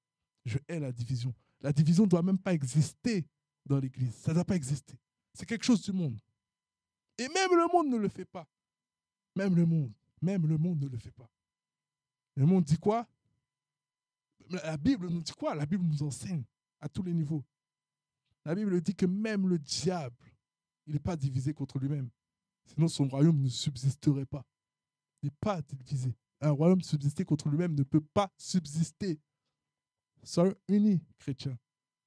Je hais la division. La division ne doit même pas exister dans l'Église. Ça ne doit pas exister. C'est quelque chose du monde. Et même le monde ne le fait pas. Même le monde ne le fait pas. Le monde dit quoi? La Bible nous dit quoi? La Bible nous enseigne à tous les niveaux. La Bible dit que même le diable, il n'est pas divisé contre lui-même. Sinon, son royaume ne subsisterait pas. Il n'est pas divisé. Un royaume subsisté contre lui-même ne peut pas subsister. Soyons unis, chrétiens.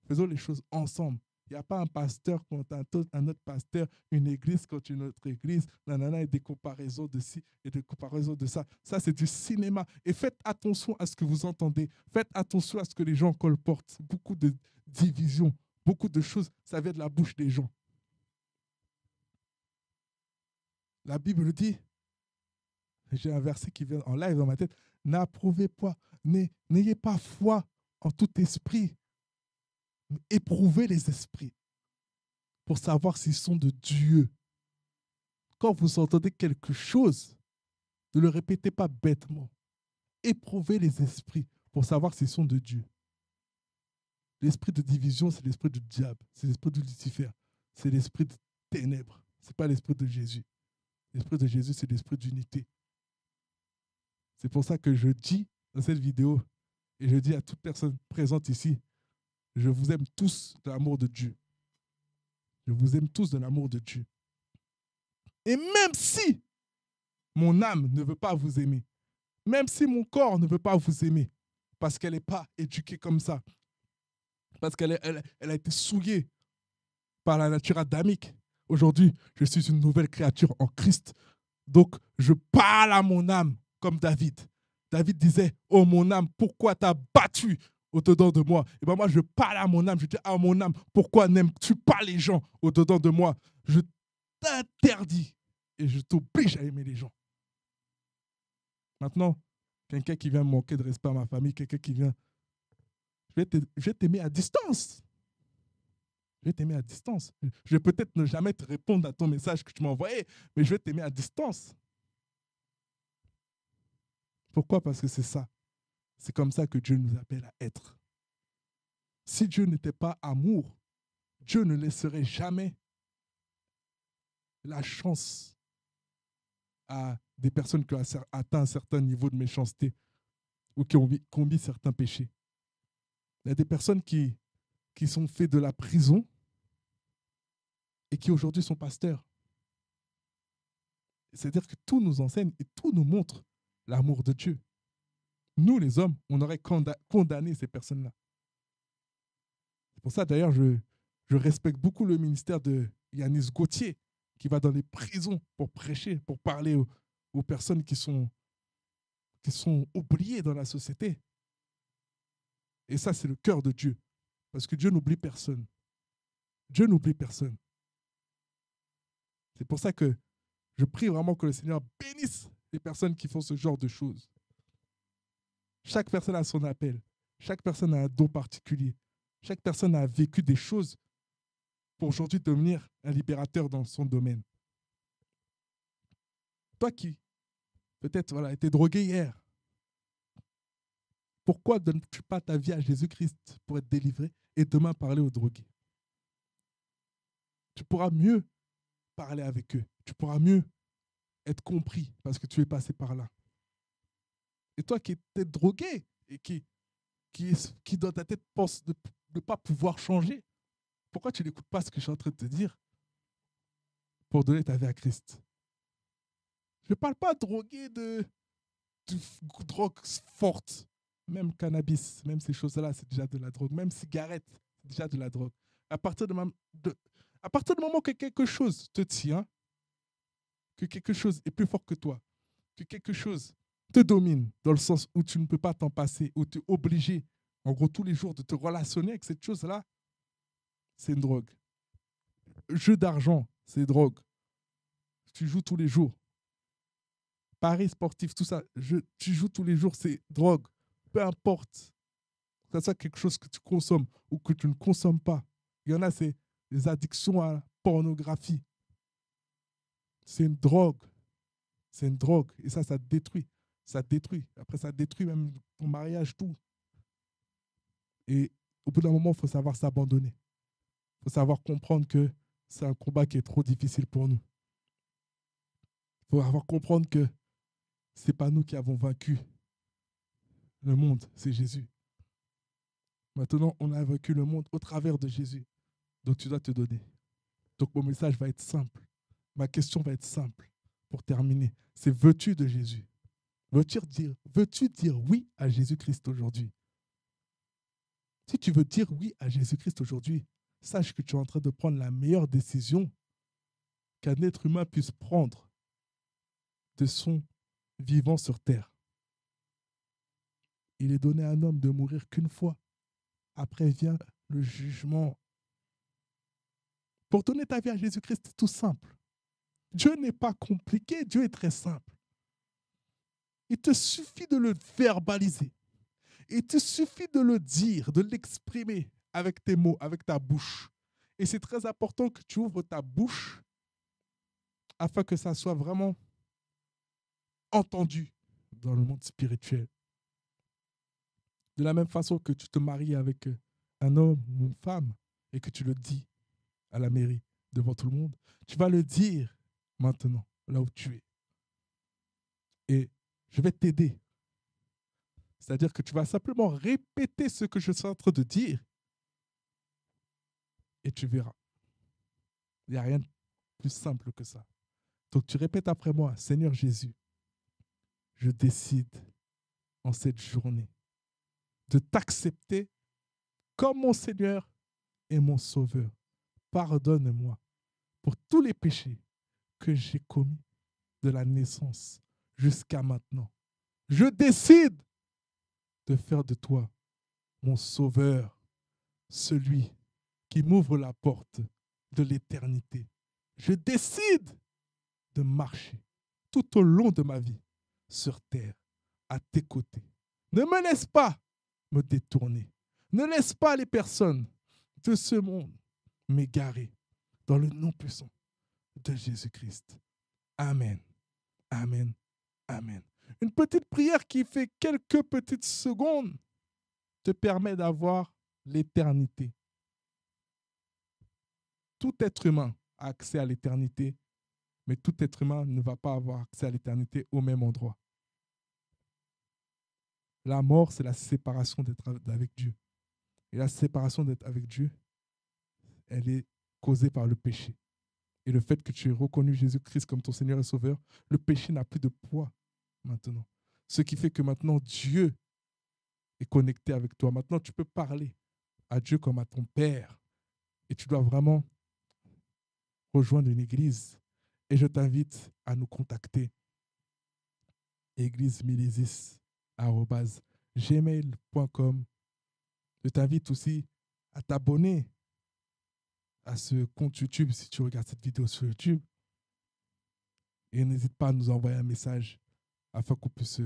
Faisons les choses ensemble. Il n'y a pas un pasteur contre un autre pasteur, une église contre une autre église, nanana, et des comparaisons de ci et des comparaisons de ça. Ça, c'est du cinéma. Et faites attention à ce que vous entendez. Faites attention à ce que les gens colportent. Beaucoup de divisions, beaucoup de choses, ça vient de la bouche des gens. La Bible dit, j'ai un verset qui vient en live dans ma tête, n'approuvez pas, n'ayez pas foi en tout esprit, mais éprouvez les esprits pour savoir s'ils sont de Dieu. Quand vous entendez quelque chose, Ne le répétez pas bêtement. Éprouvez les esprits pour savoir s'ils sont de Dieu. L'esprit de division, c'est l'esprit du diable, c'est l'esprit de Lucifer, c'est l'esprit de ténèbres. Ce n'est pas l'esprit de Jésus. L'esprit de Jésus, c'est l'esprit d'unité. C'est pour ça que je dis dans cette vidéo, et je dis à toute personne présente ici, je vous aime tous de l'amour de Dieu. Je vous aime tous de l'amour de Dieu. Et même si mon âme ne veut pas vous aimer, même si mon corps ne veut pas vous aimer, parce qu'elle n'est pas éduquée comme ça, parce qu'elle a été souillée par la nature adamique. Aujourd'hui, je suis une nouvelle créature en Christ. Donc, je parle à mon âme comme David. David disait, oh mon âme, pourquoi t'as battu au-dedans de moi? Et bien moi, je parle à mon âme. Je dis à mon âme, pourquoi n'aimes-tu pas les gens au-dedans de moi? Je t'interdis et je t'oblige à aimer les gens. Maintenant, quelqu'un qui vient manquer de respect à ma famille, quelqu'un qui vient... Je vais t'aimer à distance. Je vais t'aimer à distance. Je vais peut-être ne jamais te répondre à ton message que tu m'as envoyé, mais je vais t'aimer à distance. Pourquoi? Parce que c'est ça. C'est comme ça que Dieu nous appelle à être. Si Dieu n'était pas amour, Dieu ne laisserait jamais la chance à des personnes qui ont atteint un certain niveau de méchanceté ou qui ont commis certains péchés. Il y a des personnes qui sont faites de la prison et qui aujourd'hui sont pasteurs. C'est-à-dire que tout nous enseigne et tout nous montre l'amour de Dieu. Nous, les hommes, on aurait condamné ces personnes-là. C'est pour ça, d'ailleurs, je respecte beaucoup le ministère de Yanis Gauthier, qui va dans les prisons pour prêcher, pour parler aux personnes qui sont oubliées dans la société. Et ça, c'est le cœur de Dieu. Parce que Dieu n'oublie personne. Dieu n'oublie personne. C'est pour ça que je prie vraiment que le Seigneur bénisse les personnes qui font ce genre de choses. Chaque personne a son appel. Chaque personne a un don particulier. Chaque personne a vécu des choses pour aujourd'hui devenir un libérateur dans son domaine. Toi qui, peut-être, voilà, été drogué hier, pourquoi ne donnes-tu pas ta vie à Jésus-Christ pour être délivré et demain parler aux drogués? Tu pourras mieux parler avec eux. Tu pourras mieux être compris parce que tu es passé par là. Et toi qui étais drogué et qui dans ta tête pense de ne pas pouvoir changer, pourquoi tu n'écoutes pas ce que je suis en train de te dire pour donner ta vie à Christ? Je ne parle pas drogué de drogue forte. Même cannabis, même ces choses-là, c'est déjà de la drogue. Même cigarette, c'est déjà de la drogue. À partir du moment que quelque chose te tient, que quelque chose est plus fort que toi, que quelque chose te domine, dans le sens où tu ne peux pas t'en passer, où tu es obligé, en gros, tous les jours, de te relationner avec cette chose-là, c'est une drogue. Jeu d'argent, c'est drogue. Tu joues tous les jours. Paris sportif, tout ça, tu joues tous les jours, c'est drogue. Peu importe. Que ce soit quelque chose que tu consommes ou que tu ne consommes pas. Il y en a, c'est des addictions à la pornographie. C'est une drogue. C'est une drogue. Et ça te détruit. Ça te détruit. Après, ça détruit même ton mariage, tout. Et au bout d'un moment, il faut savoir s'abandonner. Il faut savoir comprendre que c'est un combat qui est trop difficile pour nous. Il faut savoir comprendre que ce n'est pas nous qui avons vaincu le monde, c'est Jésus. Maintenant, on a vaincu le monde au travers de Jésus. Donc, tu dois te donner. Donc, mon message va être simple. Ma question va être simple pour terminer. C'est veux-tu de Jésus? Veux-tu dire oui à Jésus-Christ aujourd'hui? Si tu veux dire oui à Jésus-Christ aujourd'hui, sache que tu es en train de prendre la meilleure décision qu'un être humain puisse prendre de son vivant sur terre. Il est donné à un homme de mourir qu'une fois. Après vient le jugement. Pour donner ta vie à Jésus-Christ, c'est tout simple. Dieu n'est pas compliqué, Dieu est très simple. Il te suffit de le verbaliser. Il te suffit de le dire, de l'exprimer avec tes mots, avec ta bouche. Et c'est très important que tu ouvres ta bouche afin que ça soit vraiment entendu dans le monde spirituel. De la même façon que tu te maries avec un homme ou une femme et que tu le dis à la mairie devant tout le monde, tu vas le dire maintenant, là où tu es. Et je vais t'aider. C'est-à-dire que tu vas simplement répéter ce que je suis en train de dire et tu verras. Il n'y a rien de plus simple que ça. Donc tu répètes après moi, Seigneur Jésus, je décide en cette journée de t'accepter comme mon Seigneur et mon Sauveur. Pardonne-moi pour tous les péchés que j'ai commis de la naissance jusqu'à maintenant. Je décide de faire de toi mon Sauveur, celui qui m'ouvre la porte de l'éternité. Je décide de marcher tout au long de ma vie sur terre, à tes côtés. Ne me laisse pas me détourner. Ne laisse pas les personnes de ce monde m'égarer dans le nom puissant de Jésus-Christ. Amen. Amen. Amen. Une petite prière qui fait quelques petites secondes te permet d'avoir l'éternité. Tout être humain a accès à l'éternité, mais tout être humain ne va pas avoir accès à l'éternité au même endroit. La mort, c'est la séparation d'être avec Dieu. Et la séparation d'être avec Dieu, elle est causée par le péché. Et le fait que tu aies reconnu Jésus-Christ comme ton Seigneur et Sauveur, le péché n'a plus de poids maintenant. Ce qui fait que maintenant, Dieu est connecté avec toi. Maintenant, tu peux parler à Dieu comme à ton Père. Et tu dois vraiment rejoindre une église. Et je t'invite à nous contacter. églisemilisis@gmail.com. Je t'invite aussi à t'abonner à ce compte YouTube si tu regardes cette vidéo sur YouTube. Et n'hésite pas à nous envoyer un message afin qu'on puisse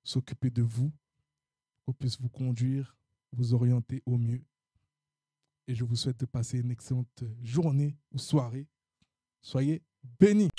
s'occuper de vous, qu'on puisse vous conduire, vous orienter au mieux. Et je vous souhaite de passer une excellente journée ou soirée. Soyez bénis.